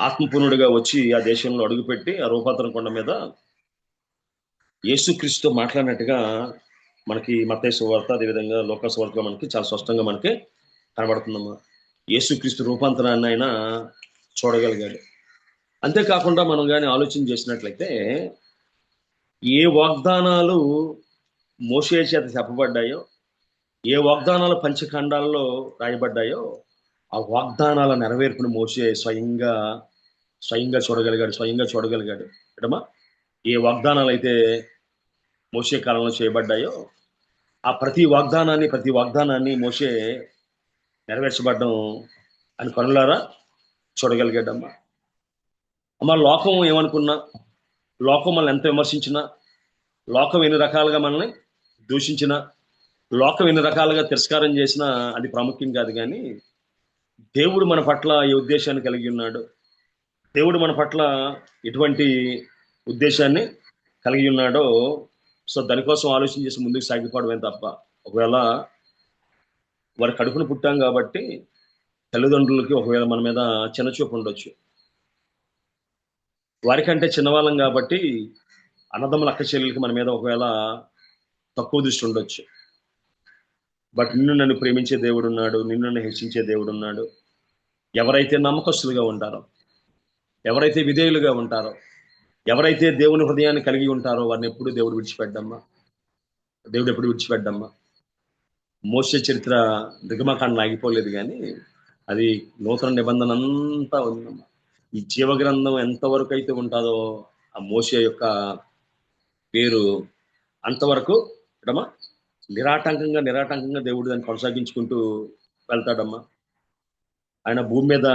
ఆత్మపూర్ణుడిగా వచ్చి ఆ దేశంలో అడుగుపెట్టి ఆ రూపాంతరం కొండ మీద యేసుక్రీస్తుతో మాట్లాడినట్టుగా మనకి మత్తయి సువార్త, అదేవిధంగా లూకా సువార్తలో మనకి చాలా స్పష్టంగా మనకి కనబడుతుందమ్మా. యేసుక్రీస్తు రూపాంతరాన్ని ఆయన చూడగలిగాడు. అంతేకాకుండా మనం కానీ ఆలోచన చేసినట్లయితే ఏ వాగ్దానాలు మోషే చేత చెప్పబడ్డాయో, ఏ వాగ్దానాలు పంచఖండాల్లో రాయబడ్డాయో ఆ వాగ్దానాల నెరవేర్పును మోషే స్వయంగా చూడగలిగాడు. ఏటమ్మా, ఏ వాగ్దానాలు అయితే మోషే కాలంలో చేయబడ్డాయో ఆ ప్రతి వాగ్దానాన్ని మోషే నెరవేర్చబడ్డం అని కనులారా చూడగలిగాడమ్మా. అమ్మ, లోకం ఏమనుకున్నా, లోకం మనల్ని ఎంత విమర్శించినా, లోకం ఎన్ని రకాలుగా మనల్ని దూషించినా, లోకం ఎన్ని రకాలుగా తిరస్కారం చేసినా అది ప్రాముఖ్యం కాదు. కానీ దేవుడు మన పట్ల ఏ ఉద్దేశాన్ని కలిగి ఉన్నాడు, దేవుడు మన పట్ల ఎటువంటి ఉద్దేశాన్ని కలిగి ఉన్నాడో సో దానికోసం ఆలోచన చేసి ముందుకు సాగిపోవడమే తప్ప, ఒకవేళ వారి కడుపును పుట్టాం కాబట్టి తల్లిదండ్రులకి ఒకవేళ మన మీద చిన్నచూపు ఉండొచ్చు, వారికంటే చిన్నవాళ్ళం కాబట్టి అన్నదమ్ముల అక్క చెల్లెలకి మన మీద ఒకవేళ తక్కువ దృష్టి ఉండొచ్చు. బట్ నన్ను ప్రేమించే దేవుడు ఉన్నాడు, నన్ను హెచ్చించే దేవుడు ఉన్నాడు. ఎవరైతే నమ్మకస్తులుగా ఉంటారో, ఎవరైతే విధేయులుగా ఉంటారో, ఎవరైతే దేవుని హృదయాన్ని కలిగి ఉంటారో వారిని ఎప్పుడు దేవుడు ఎప్పుడు విడిచిపెట్టమ్మా. మోషే చరిత్ర దిగమకాండ ఆగిపోలేదు, కానీ అది నూతన నిబంధన అంతా ఉందమ్మా. ఈ జీవగ్రంథం ఎంతవరకు అయితే ఉంటుందో ఆ మోషే యొక్క పేరు అంతవరకు నిరాటంకంగా దేవుడు దాన్ని కొనసాగించుకుంటూ వెళ్తాడమ్మా. ఆయన భూమి మీద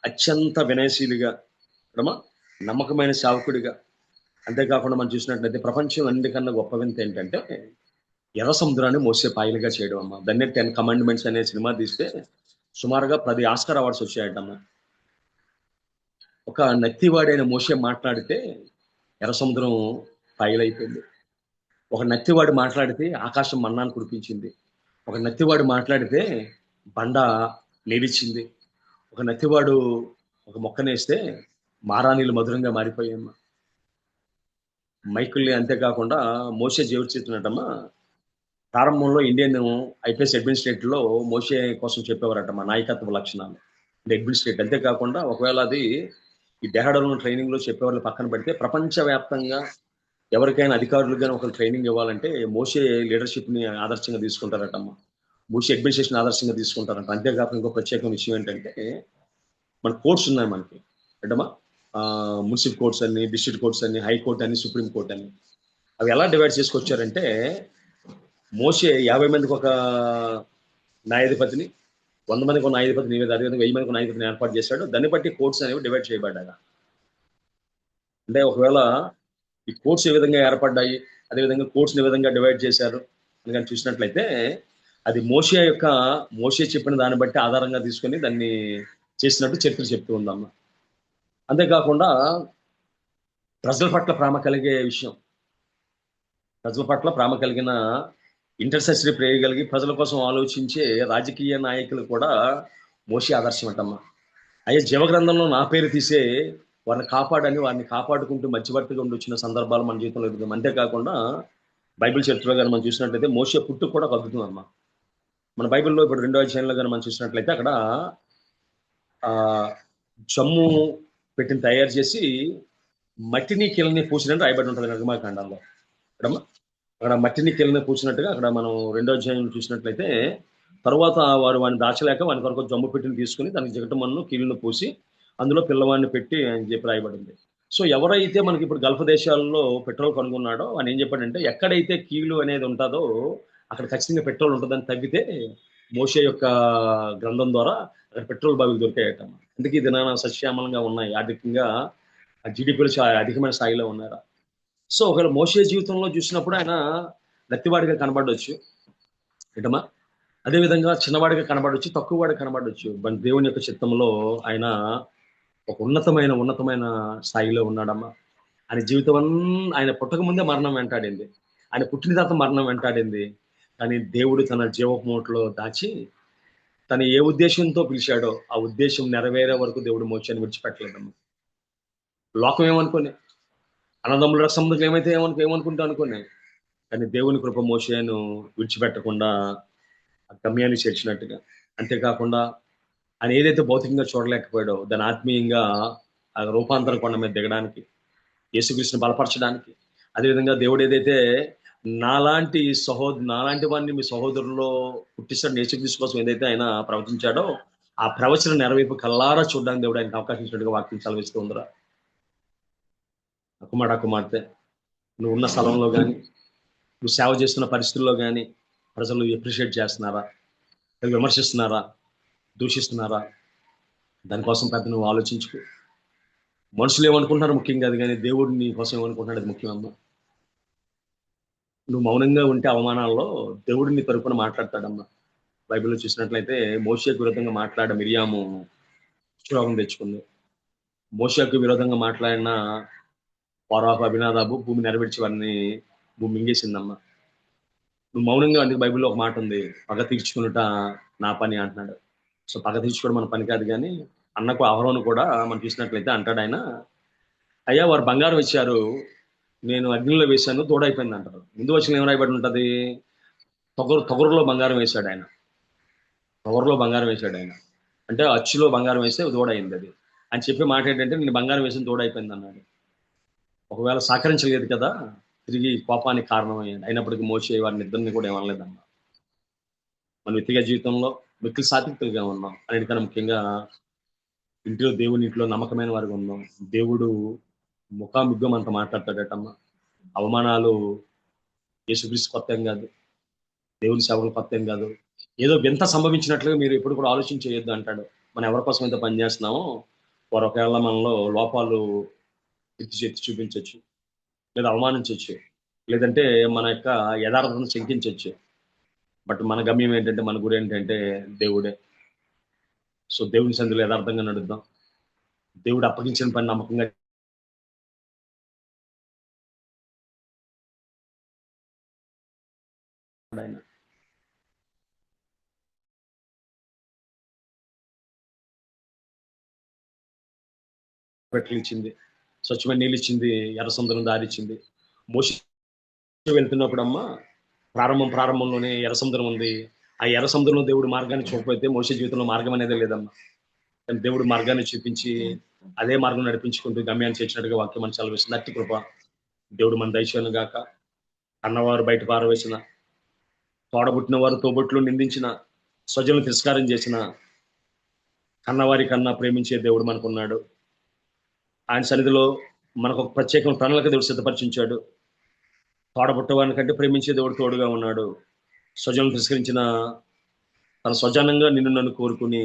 అత్యంత వినయశీలిగా, నమ్మకమైన సేవకుడిగా, అంతేకాకుండా మనం చూసినట్లయితే ప్రపంచం అన్నిటికన్నా గొప్ప వింత ఏంటంటే ఎర్ర సముద్రాన్ని మోసే పాయలుగా చేయడం అమ్మా. దాన్ని 10 కమాండ్మెంట్స్ అనే సినిమా తీస్తే సుమారుగా 10 ఆస్కార్ అవార్డ్స్ వచ్చాయటమ్మా. ఒక నత్తివాడైన మోషే మాట్లాడితే ఎర్ర సముద్రం ఫైల్ అయిపోయింది. ఒక నత్తివాడు మాట్లాడితే ఆకాశం మన్నాను కురిపించింది. ఒక నత్తివాడు మాట్లాడితే బండ నీరిచ్చింది. ఒక నత్తివాడు ఒక మొక్కనేస్తే మారాణీలు మధురంగా మారిపోయామ్మా. మైకుల్ని అంతేకాకుండా మోషే జీవిత చేస్తున్నట్టమ్మా. ప్రారంభంలో ఇండియన్ ఐపీఎస్ అడ్మినిస్ట్రేటివ్లో మోషే కోసం చెప్పేవారటమ్మా నాయకత్వ లక్షణాలు అంటే అడ్మినిస్ట్రేట్. అంతేకాకుండా ఒకవేళ అది ఈ డెహ్రాడూన్ ట్రైనింగ్లో చెప్పేవాళ్ళు పక్కన పెడితే ప్రపంచవ్యాప్తంగా ఎవరికైనా అధికారులకు కానీ ఒక ట్రైనింగ్ ఇవ్వాలంటే మోషే లీడర్షిప్ని ఆదర్శంగా తీసుకుంటారటమ్మా. మోషే అడ్మినిస్ట్రేషన్ ఆదర్శంగా తీసుకుంటారంట. అంతేకాకుండా ఇంకో ప్రత్యేకమైన విషయం ఏంటంటే మన కోర్ట్స్ ఉన్నాయి మనకి అంటమ్మా. మున్సిపల్ కోర్ట్స్ అని, డిస్ట్రిక్ట్ కోర్ట్స్ అని, హైకోర్టు అని, సుప్రీం కోర్ట్ అని. అవి ఎలా డివైడ్ చేసుకొచ్చారంటే మోషే 50 మందికి ఒక న్యాయాధిపతిని, 100 మందికి ఒక న్యాయాధిపతిని, అదేవిధంగా 1000 మందికి ఒక న్యాయాధిపతిని ఏర్పాటు చేశాడు. దాన్ని బట్టి కోర్ట్స్ అనేవి డివైడ్ చేయబడ్డాయి. అంటే ఒకవేళ ఈ కోర్ట్స్ ఏ విధంగా ఏర్పడ్డాయి, అదేవిధంగా కోర్ట్స్ని ఏ విధంగా డివైడ్ చేశారు అని కానీ చూసినట్లయితే అది మోషే చెప్పిన దాన్ని బట్టి ఆధారంగా తీసుకొని దాన్ని చేసినట్టు చరిత్ర చెప్తూ ఉందమ్మా. అంతేకాకుండా ప్రజల పట్ల ప్రేమ కలిగే విషయం, ప్రజల పట్ల ప్రేమ కలిగిన ఇంటర్సెసరీ ప్రేయర్ కలిగి ప్రజల కోసం ఆలోచించే రాజకీయ నాయకులు కూడా మోషే ఆదర్శం అంటమ్మా. అయ్యే జీవగ్రంథంలో నా పేరు తీసే వారిని కాపాడుకుంటూ మధ్యవర్తిగా ఉండి వచ్చిన సందర్భాలు మన జీవితంలో ఎదుగుతాం. అంతేకాకుండా బైబిల్ చరిత్రలో కానీ మనం చూసినట్లయితే మోషే పుట్టుకు కూడా కలుగుతుందమ్మా. మన బైబిల్లో ఇప్పుడు 2వ అధ్యాయంలో కానీ మనం చూసినట్లయితే అక్కడ జమ్ము పెట్టిన తయారు చేసి మట్టిని కిలని పూసినట్టు రాయబడి ఉంటుంది నిర్గమాకాండంలో. అక్కడ మట్టిని కిలని పూసినట్టుగా అక్కడ మనం 2వ అధ్యాయం చూసినట్లయితే తర్వాత వాడిని దాచలేక వాని కొరకు జమ్ము పెట్టిని తీసుకుని దానికి జిగటమన్ను కీళ్ళను పూసి అందులో పిల్లవాడిని పెట్టి అని చెప్పి రాయబడింది. సో ఎవరైతే మనకి ఇప్పుడు గల్ఫ్ దేశాల్లో పెట్రోల్ కనుగొన్నాడో ఆయన ఏం చెప్పాడంటే ఎక్కడైతే కీలు అనేది ఉంటుందో అక్కడ ఖచ్చితంగా పెట్రోల్ ఉంటుందని తగ్గితే మోషే యొక్క గ్రంథం ద్వారా అక్కడ పెట్రోల్ బావిలు దొరికాయట. అందుకే ఈ దినాన సస్యామలంగా ఉన్నాయి, ఆర్థికంగా జీడిపిలు అధికమైన స్థాయిలో ఉన్నారు. సో ఒకవేళ మోషే జీవితంలో చూసినప్పుడు ఆయన నత్తివాడిగా కనబడవచ్చు ఏంటమ్మా, అదేవిధంగా చిన్నవాడిగా కనబడవచ్చు, తక్కువ వాడిగా కనబడవచ్చు. దేవుని యొక్క చిత్తంలో ఆయన ఒక ఉన్నతమైన స్థాయిలో ఉన్నాడమ్మా. ఆయన జీవితం ఆయన పుట్టక ముందే మరణం వెంటాడింది, ఆయన పుట్టిన తర్వాత మరణం వెంటాడింది. కానీ దేవుడు తన జీవమూటలో దాచి తను ఏ ఉద్దేశంతో పిలిచాడో ఆ ఉద్దేశం నెరవేరే వరకు దేవుడు మోక్షాన్ని విడిచిపెట్టలేదమ్మా. లోకం ఏమనుకోని, అన్నదమ్ముల రసములు ఏమనుకుంటా అనుకోని, కానీ దేవుని కృప మోషేను విడిచిపెట్టకుండా గమ్యాన్ని చేర్చినట్టుగా. అంతేకాకుండా ఆయన ఏదైతే భౌతికంగా చూడలేకపోయాడో దాన్ని ఆత్మీయంగా ఆ రూపాంతర కొండ మీద దిగడానికి, యేసుక్రీస్తుని బలపరచడానికి, అదేవిధంగా దేవుడు ఏదైతే నాలాంటి వాడిని మీ సహోదరుల్లో పుట్టిస్తాడు యేసుక్రీస్తు కోసం ఏదైతే ఆయన ప్రవచించాడో ఆ ప్రవచన నెరవేర్పు కల్లారా చూడడానికి దేవుడు ఆయనకు అవకాశం ఇచ్చినట్టుగా వాక్యం సెలవిస్తూ ఉందిరా. కుమార్తె, నువ్వు ఉన్న స్థలంలో కానీ నువ్వు సేవ చేస్తున్న పరిస్థితుల్లో కానీ ప్రజలు అప్రిషియేట్ చేస్తున్నారా, విమర్శిస్తున్నారా, దూషిస్తున్నారా? దానికోసం పెద్ద నువ్వు ఆలోచించుకో. మనుషులు ఏమనుకుంటున్నారు ముఖ్యం కాదు, కానీ దేవుడు నీ కోసం ఏమనుకుంటున్నాడు అది ముఖ్యమమ్మా. నువ్వు మౌనంగా ఉంటే అవమానాల్లో దేవుడు నీ తరపున మాట్లాడతాడమ్మా. బైబిల్లో చూసినట్లయితే మోషేకు విరోధంగా మాట్లాడ మిరియాము రోగం తెచ్చుకుంది. మోషేకు విరోధంగా మాట్లాడిన ఫరోహు, అబినాదాబు భూమి నెరవేర్చి వారిని భూమి మింగేసిందమ్మా. నువ్వు మౌనంగా, అందుకు బైబిల్లో ఒక మాట ఉంది, పగ తీర్చుకున్నట నా పని అంటున్నాడు. సో పగ తీర్చుకోవడం మన పని కాదు, కానీ అన్నకు అహరోను కూడా మనం చూసినట్లయితే అంటాడు ఆయన, అయ్యా వారు బంగారం ఇచ్చారు, నేను అగ్నిలో వేశాను, తోడైపోయింది అంటారు. ముందు వచ్చిన ఏం రాయబడి ఉంటుంది, తొగరులో బంగారం వేశాడు ఆయన, అంటే అచ్చులో బంగారం వేస్తే తోడైంది అది అని చెప్పి మాట ఏంటంటే నేను బంగారం వేసిన తోడైపోయింది అన్నాడు. ఒకవేళ సహకరించలేదు కదా, తిరిగి కోపానికి కారణమైంది. అయినప్పటికీ మోషే వారిని ఇద్దరిని కూడా ఏమనలేదమ్మా. మన వ్యక్తిగత జీవితంలో వ్యక్తులు సాత్వికులుగా ఉన్నాం, అన్నిటికన్నా ముఖ్యంగా దేవుని ఇంట్లో నమ్మకమైన వారికి ఉన్నాం. దేవుడు ముఖాముఖం అంత మాట్లాడతాడటమ్మా. అవమానాలు యేసుక్రీస్తు కొత్త ఏం కాదు, దేవుని సేవలు కొత్త ఏం కాదు. ఏదో వింత సంభవించినట్లుగా మీరు ఎప్పుడు కూడా ఆలోచన చేయొద్దు అంటాడు. మనం ఎవరి కోసం అయితే పనిచేస్తున్నామో వారు ఒకవేళ మనలో లోపాలు ఎత్తి చూపించవచ్చు, లేదా అవమానించవచ్చు, లేదంటే మన యొక్క యథార్థతను శంకించవచ్చు. బట్ మన గమ్యం ఏంటంటే, మన గురి ఏంటంటే దేవుడే. సో దేవుని సంధిలో యథార్థంగా నడుద్దాం. దేవుడు అప్పగించిన పని నమ్మకంగా ఆయన. పెట్టలు ఇచ్చింది, స్వచ్ఛమైన నీళ్ళు ఇచ్చింది, ఎర్ర సముద్రం దారిచ్చింది. మోషే వెళ్తున్నప్పుడు అమ్మ ప్రారంభంలోనే ఎర్ర సముద్రం ఉంది. ఆ ఎర్ర సముద్రంలో దేవుడు మార్గాన్ని చూపకపోతే మోషే జీవితంలో మార్గం అనేది లేదమ్మా. కానీ దేవుడు మార్గాన్ని చూపించి అదే మార్గం నడిపించుకుంటూ గమ్యాన్ని చేర్చినట్టుగా వాక్యం మనం చదివిస్తుంది. అట్టి కృప దేవుడు మన దయచేయను గాక. అన్నవారు బయట పారవేసిన, తోడబుట్టిన వారు తోబుట్లు నిందించిన, స్వజలను తిరస్కారం చేసిన, కన్నవారి కన్నా ప్రేమించే దేవుడు మనకున్నాడు. ఆయన సన్నిధిలో మనకు ఒక ప్రత్యేకమైన ప్రణాళిక దేవుడు సిద్ధపరిచించాడు. తోడబుట్టవాని కంటే ప్రేమించే దేవుడు తోడుగా ఉన్నాడు. స్వజనం తిరస్కరించిన తన స్వజనంగా నిన్ను నన్ను కోరుకుని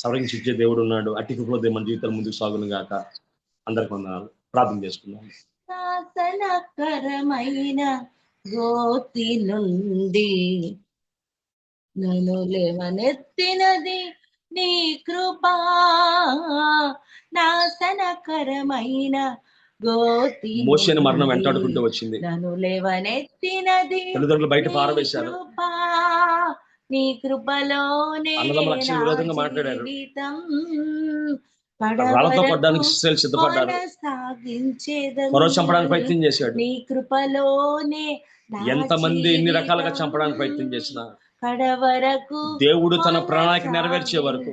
సవరించే దేవుడు ఉన్నాడు. అట్టి కృపలో మన జీవితాలు ముందుకు సాగును గాక. అందరికి వందనాలు. ప్రార్థన చేసుకున్నాను. శాసనకరమైన గోతి నుండి నన్ను లేవనెత్తినది నీ కృపా. నాశనకరమైన గోతి మోషేని మరణం వెంటాడుకుంటూ వచ్చింది. నన్ను లేవనెత్తినది తల్లిదండ్రులు బయట పారవేశారు. నీ కృపలోనే విరోధంగా మాట్లాడారు. రాళ్లతో కొట్టడానికి శిష్యులు సిద్ధపడ్డారు. మరో చంపడానికి ప్రయత్నం చేశాడు. నీ కృపలోనే ఎంతమంది ఎన్ని రకాలుగా చంపడానికి ప్రయత్నం చేసినా కడవరకు దేవుడు తన ప్రణాళిక నెరవేర్చే వరకు,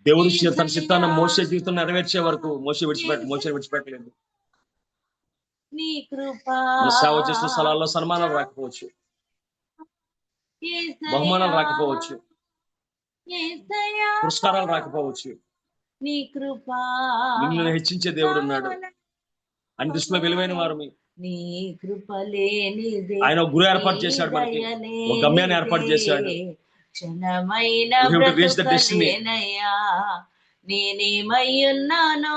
దేవుడు తన చిత్తాన్ని మోసే జీవితం నెరవేర్చే వరకు మోసే విడిచిపెట్టలేదు. నీ కృప సేవ చేసిన స్థలాల్లో సన్మానాలు రాకపోవచ్చు, బహుమానాలు రాకపోవచ్చు, పురస్కారాలు రాకపోవచ్చు. నీ కృప నిన్ను హెచ్చించే దేవుడు ఉన్నాడు. అన్ని దృష్టిలో విలువైన వారు నీ కృప లేనిదే ఆయన గురి ఏర్పాటు చేశాడు, మనకి ఒక గమ్యాన్ని ఏర్పాటు చేశాడు. క్షణమైన నేనేమయ్యున్నాను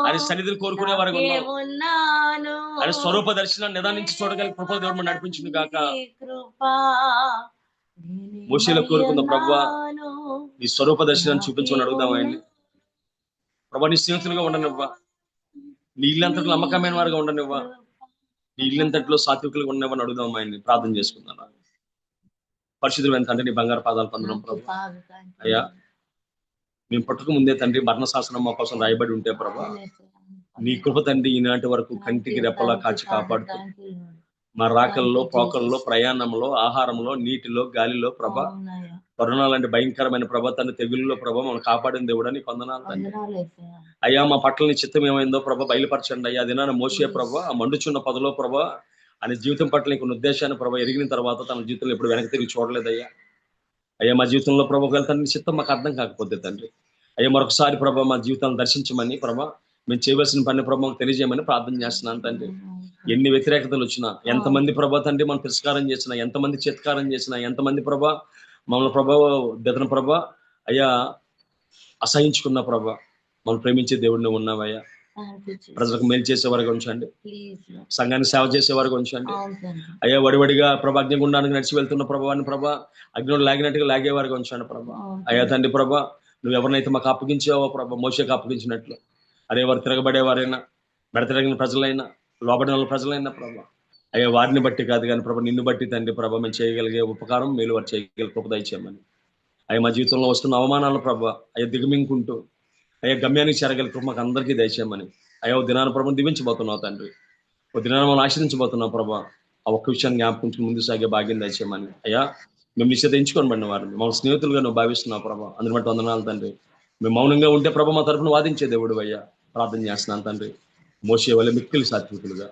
ఆయన సన్నిధిని కోరుకునే వారు ఉన్నాను. ఆయన స్వరూప దర్శనాన్ని నిదానించి చూడగలిగే కృప దేవుడు మనం నడిపించింది గాక. మోషేలో కోరుకుందాం, ప్రభువా నీ స్వరూప దర్శనాన్ని చూపించమని అడుగుదాం ఆయన్ని. ప్రభా నీ స్నేహితులుగా ఉండనివ్వా, నీ ఇల్లంతట్లో నమ్మకమైన వారుగా ఉండనివ్వా, నీ ఇల్లంతట్లో సాత్వికులుగా ఉండనివ్వని అడుగుదాం ఆయన్ని. ప్రార్థన చేసుకుందాం. పరిశుద్ధులైన తండ్రి, నీ బంగారు పాదాలు పొందడం ప్రభా. అయ్యా మేము పట్టుకు ముందే తండ్రి మరణ శాసనం మా కోసం రాయబడి ఉంటే ప్రభా, నీ కృప తండ్రి ఈనాటి వరకు కంటికి రెప్పలా కాచి కాపాడుతూ మా రాకల్లో, పోకల్లో, ప్రయాణంలో, ఆహారంలో, నీటిలో, గాలిలో ప్రభా, కరోనా లాంటి భయంకరమైన ప్రభా తండ్రి తెగుల్లో ప్రభా మనం కాపాడిన దేవుడా నీకు వందనాలు తండ్రి. అయ్యా మా పట్ల నీ చిత్తం ఏమైందో ప్రభా బయలుపరచండి అయ్యా. దినాన మోసే ప్రభా ఆ మండుచున్న పదలో ప్రభా ఆయన జీవితం పట్ల నీకు ఉద్దేశాన్ని ప్రభా ఎరిగిన తర్వాత తన జీవితంలో ఎప్పుడు వెనక్కి తిరిగి చూడలేదయ్యా. అయ్యా మా జీవితంలో ప్రభా ఒకవేళ తండ్రి చిత్తం మాకు అర్థం కాకపోతే తండ్రి అయ్యా మరొకసారి ప్రభా మా జీవితాన్ని దర్శించమని ప్రభా మేము చేయవలసిన పని ప్రభావం తెలియజేయమని ప్రార్థన చేస్తున్నాను తండ్రి. ఎన్ని వ్యతిరేకతలు వచ్చినా, ఎంతమంది ప్రభా తండ్రి మనం తిరస్కారం చేసినా, ఎంతమంది చిత్కారం చేసినా, ఎంతమంది ప్రభా మమ్మల్ని ప్రభా దతన ప్రభా అయ్యా అసహించుకున్న ప్రభా మనం ప్రేమించే దేవుడిని ఉన్నావయ్యా. ప్రజలకు మేలు చేసేవారుగా ఉంచండి, సంఘానికి సేవ చేసేవారుగా ఉంచండి అయ్యా. వడివడిగా ప్రభా అగ్నిగుండానికి నడిచి వెళ్తున్న ప్రభావాన్ని ప్రభా అగ్నిలో లాగినట్టుగా లాగేవారుగా ఉంచండి ప్రభా. అయ్యా తండ్రి ప్రభా నువ్వు ఎవరినైతే మాకు అప్పగించావో ప్రభా మోషేకి అప్పగించినట్లు అరే వారు తిరగబడేవారైనా, మెడతిరగిన ప్రజలైనా, లోబడిన ప్రజలైనా ప్రభా అయ్యా వారిని బట్టి కాదు కానీ ప్రభా నిన్ను బట్టి తండ్రి ప్రభా మేము చేయగలిగే ఉపకారం మేలు వారు చేయగలిగే కృప దయచేయమని అయ్యా. మా జీవితంలో వస్తున్న అవమానాలు ప్రభా అయ్యా దిగమింగుకుంటూ అయ్యా గమ్యానికి చేరగలిగే కృప మాకు అందరికీ దయచేయమని అయ్యా. ఓ దినాన ప్రభావం దీవించబోతున్నావు తండ్రి, ఓ దినాన మనం ఆశ్రయించబోతున్నావు ప్రభా. ఆ ఒక్క విషయాన్ని జ్ఞాపకం ముందు సాగే భాగ్యం దయచేయమని అయ్యా. మేము నిశ్చయించుకొని పడిన వారిని మమ్మల్ని స్నేహితులుగా నువ్వు భావిస్తున్నావు ప్రభా, అందరి బట్టి వందనాలు తండ్రి. మేము మౌనంగా ఉంటే ప్రభా మా తరఫున వాదించే దేవుడు అయ్యా. ప్రార్థన చేస్తున్నాను తండ్రి, మోసే వల్ల మిక్కిలి సాత్వికులుగా,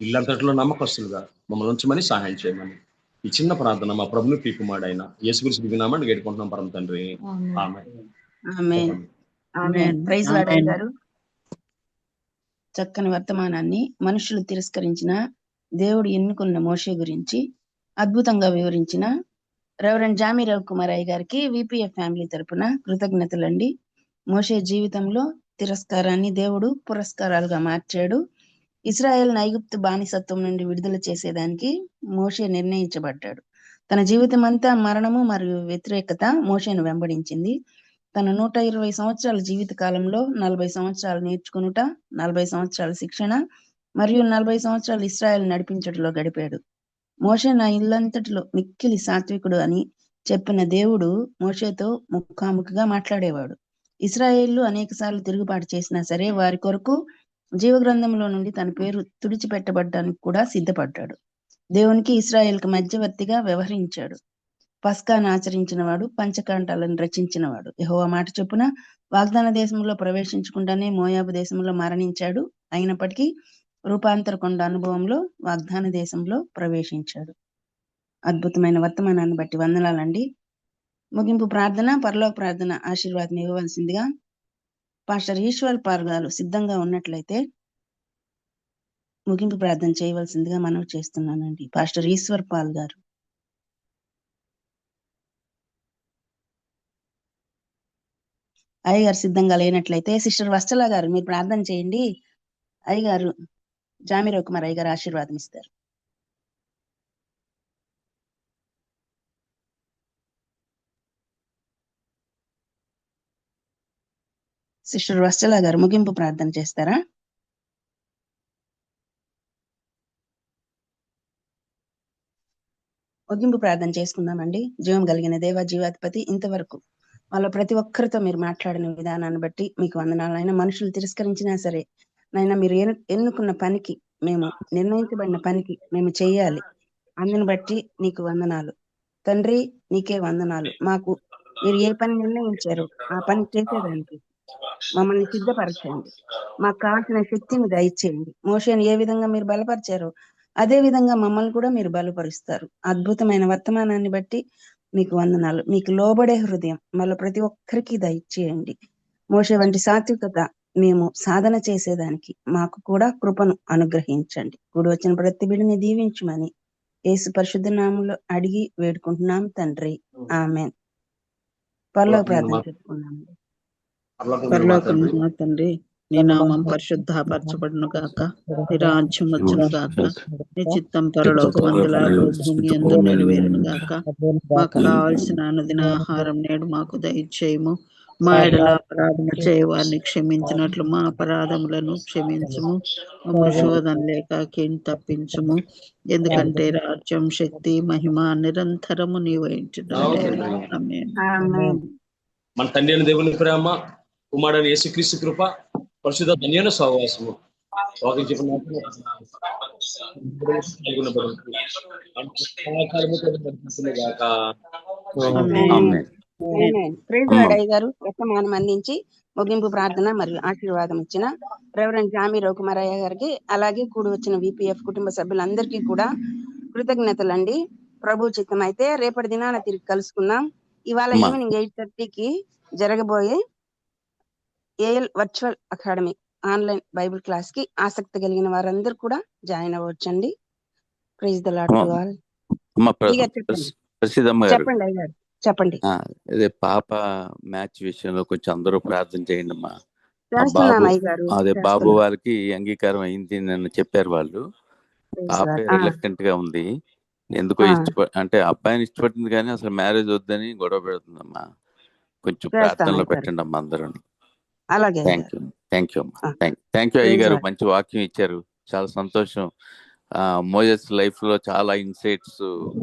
ఇల్లంతట్లో నమ్మకస్తులుగా మమ్మల్ని ఉంచమని సహాయం చేయమని ఈ చిన్న ప్రార్థన మా ప్రభుని పీకుమాడైన యేసు గురించి దిగినామని వేడుకుంటున్నాం పరమ తండ్రి. ప్రైజ్ లార్డ్ గారు చక్కని వర్తమానాన్ని మనుషులు తిరస్కరించిన దేవుడు ఎన్నుకున్న మోషే గురించి అద్భుతంగా వివరించిన రెవరెండ్ జామి రవికుమార్ అయ్య గారికి విపిఎఫ్ ఫ్యామిలీ తరపున కృతజ్ఞతలండి. మోషే జీవితంలో తిరస్కారాన్ని దేవుడు పురస్కారాలుగా మార్చాడు. ఇశ్రాయేల్ ఐగుప్తు బానిసత్వం నుండి విడుదల చేసేదానికి మోషే నిర్ణయించబడ్డాడు. తన జీవితం అంతా మరణము మరియు వ్యతిరేకత మోషేను వెంబడించింది. తన 120 సంవత్సరాల జీవిత కాలంలో 40 సంవత్సరాలు నేర్చుకునుట, 40 సంవత్సరాల శిక్షణ మరియు 40 సంవత్సరాలు ఇశ్రాయేల్ నడిపించడంలో గడిపాడు. మోషే నా ఇల్లంతటిలో మిక్కిలి సాత్వికుడు అని చెప్పిన దేవుడు మోషేతో ముఖాముఖిగా మాట్లాడేవాడు. ఇశ్రాయేలు అనేకసార్లు తిరుగుబాటు చేసినా సరే వారి కొరకు జీవగ్రంథంలో నుండి తన పేరు తుడిచిపెట్టబడ్డానికి కూడా సిద్ధపడ్డాడు. దేవునికి ఇశ్రాయేలుకి మధ్యవర్తిగా వ్యవహరించాడు. పస్కాను ఆచరించిన వాడు, పంచకాండాలను రచించిన వాడు. యెహోవా మాట చొప్పున వాగ్దాన దేశంలో ప్రవేశించకుండానే మోయాబు దేశంలో మరణించాడు. అయినప్పటికీ రూపాంతర కొండ అనుభవంలో వాగ్దాన దేశంలో ప్రవేశించాడు. అద్భుతమైన వర్తమానాన్ని బట్టి వందనాలండి. ముగింపు ప్రార్థన, పరలోక ప్రార్థన ఆశీర్వాదం ఇవ్వవలసిందిగా పాస్టర్ ఈశ్వర్ పాల్ గారు సిద్ధంగా ఉన్నట్లయితే ముగింపు ప్రార్థన చేయవలసిందిగా మనవి చేస్తున్నానండి. పాస్టర్ ఈశ్వర్ పాల్ గారు. అయ్యగారు సిద్ధంగా లేనట్లయితే సిస్టర్ వత్సల గారు మీరు ప్రార్థన చేయండి. అయ్యగారు జామీరావు కుమార్ అయ్యగారు ఆశీర్వాదం ఇస్తారు. సిస్టర్ వత్సల గారు ముగింపు ప్రార్థన చేస్తారా? ముగింపు ప్రార్థన చేసుకుందామండి. జీవం కలిగిన దేవ జీవాధిపతి, ఇంతవరకు వాళ్ళ ప్రతి ఒక్కరితో మీరు మాట్లాడిన విధానాన్ని బట్టి మీకు వందనాలైనా. మనుషులు తిరస్కరించినా సరే నైనా మీరు ఎన్నుకున్న పనికి, మేము నిర్ణయించబడిన పనికి మేము చెయ్యాలి. అందుని బట్టి నీకు వందనాలు తండ్రి, నీకే వందనాలు. మాకు మీరు ఏ పని నిర్ణయించారో ఆ పని చేసేదానికి మమ్మల్ని సిద్ధపరచండి. మాకు కావాల్సిన శక్తిని దయచేయండి. మోషేని ఏ విధంగా మీరు బలపరిచారో అదే విధంగా మమ్మల్ని కూడా మీరు బలపరుస్తారు. అద్భుతమైన వర్తమానాన్ని బట్టి మీకు వందనాలు. మీకు లోబడే హృదయం మళ్ళీ ప్రతి ఒక్కరికి దయచేయండి. మోషే వంటి సాత్వికత మేము సాధన చేసేదానికి మాకు కూడా కృపను అనుగ్రహించండి. కూడి వచ్చిన ప్రతి బిడ్డని దీవించమని యేసు పరిశుద్ధ నామములో అడిగి వేడుకుంటున్నాం తండ్రి, ఆమేన్. పరలోక ప్రార్థన చెప్పుకున్నాము. పరలోకమున్న తండ్రి, నీ నామం పరిశుద్ధపరచబడును గాక, నీ రాజ్యం వచ్చును గాక, నీ చిత్తం పరలోకమందులాగు భూమి యందు నెరవేరును గాక. మాకు కావలసిన అనుదిన ఆహారం నేడు మాకు దయచేయము. మా ఎడల అపరాధము చేయవారిని క్షమించినట్లు మా అపరాధములను క్షమించుము. మమ్ము శోధన లేక కీడు తప్పించుము. ఎందుకంటే రాజ్యం, శక్తి, మహిమ నిరంతరము నీవైంచున్నావు. ఆమేన్. ఆమేన్. మన తండ్రి అయిన దేవుని ప్రేమ, కుమారుడైన యేసుక్రీస్తు కృప, పరిశుద్ధ ధన్యమైన సహవాసము ప్రైజ్ లార్డ్ అయ్యగారు వర్తమానం అందించి ముగింపు ప్రార్థన మరియు ఆశీర్వాదం ఇచ్చిన రెవరెండ్ జామీరావు కుమార్ అయ్య గారికి, అలాగే కూడి వచ్చిన విపిఎఫ్ కుటుంబ సభ్యులందరికీ కూడా కృతజ్ఞతలండి. ప్రభు చిత్తం అయితే రేపటి దినాన తిరిగి కలుసుకుందాం. ఇవాళ ఈవినింగ్ 8:30కి జరగబోయే AL virtual academy online bible class కి ఆసక్తి కలిగిన వారందరూ కూడా జాయిన్ అవ్వచ్చండి. Praise the Lord to all. చెప్పండి అయ్యారు, చెప్పండి. అదే పాప మ్యాచ్ విషయంలో కొంచెం అందరూ ప్రార్థన చేయండి అమ్మా. అదే బాబు వాళ్ళకి అంగీకారం అయింది నన్ను చెప్పారు వాళ్ళు. పాప రిలక్టెంట్ గా ఉంది. ఎందుకో అంటే అబ్బాయిని ఇష్టపడుతుంది కానీ అసలు మ్యారేజ్ వద్దని గొడవ పెడుతుందమ్మా. కొంచెం ప్రార్థనలో పెట్టండి అమ్మా అందరూ. అలాగే. థ్యాంక్ యూ అమ్మా. థ్యాంక్ యూ అయ్య గారు, మంచి వాక్యం ఇచ్చారు, చాలా సంతోషం. మోజెస్ లైఫ్ లో చాలా ఇన్సైట్స్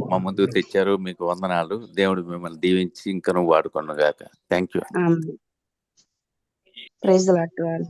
మా ముందుకు తెచ్చారు. మీకు వందనాలు. దేవుడు మిమ్మల్ని దీవించి ఇంకా వాడుకున్నగాక. Thank you. Praise the Lord to all.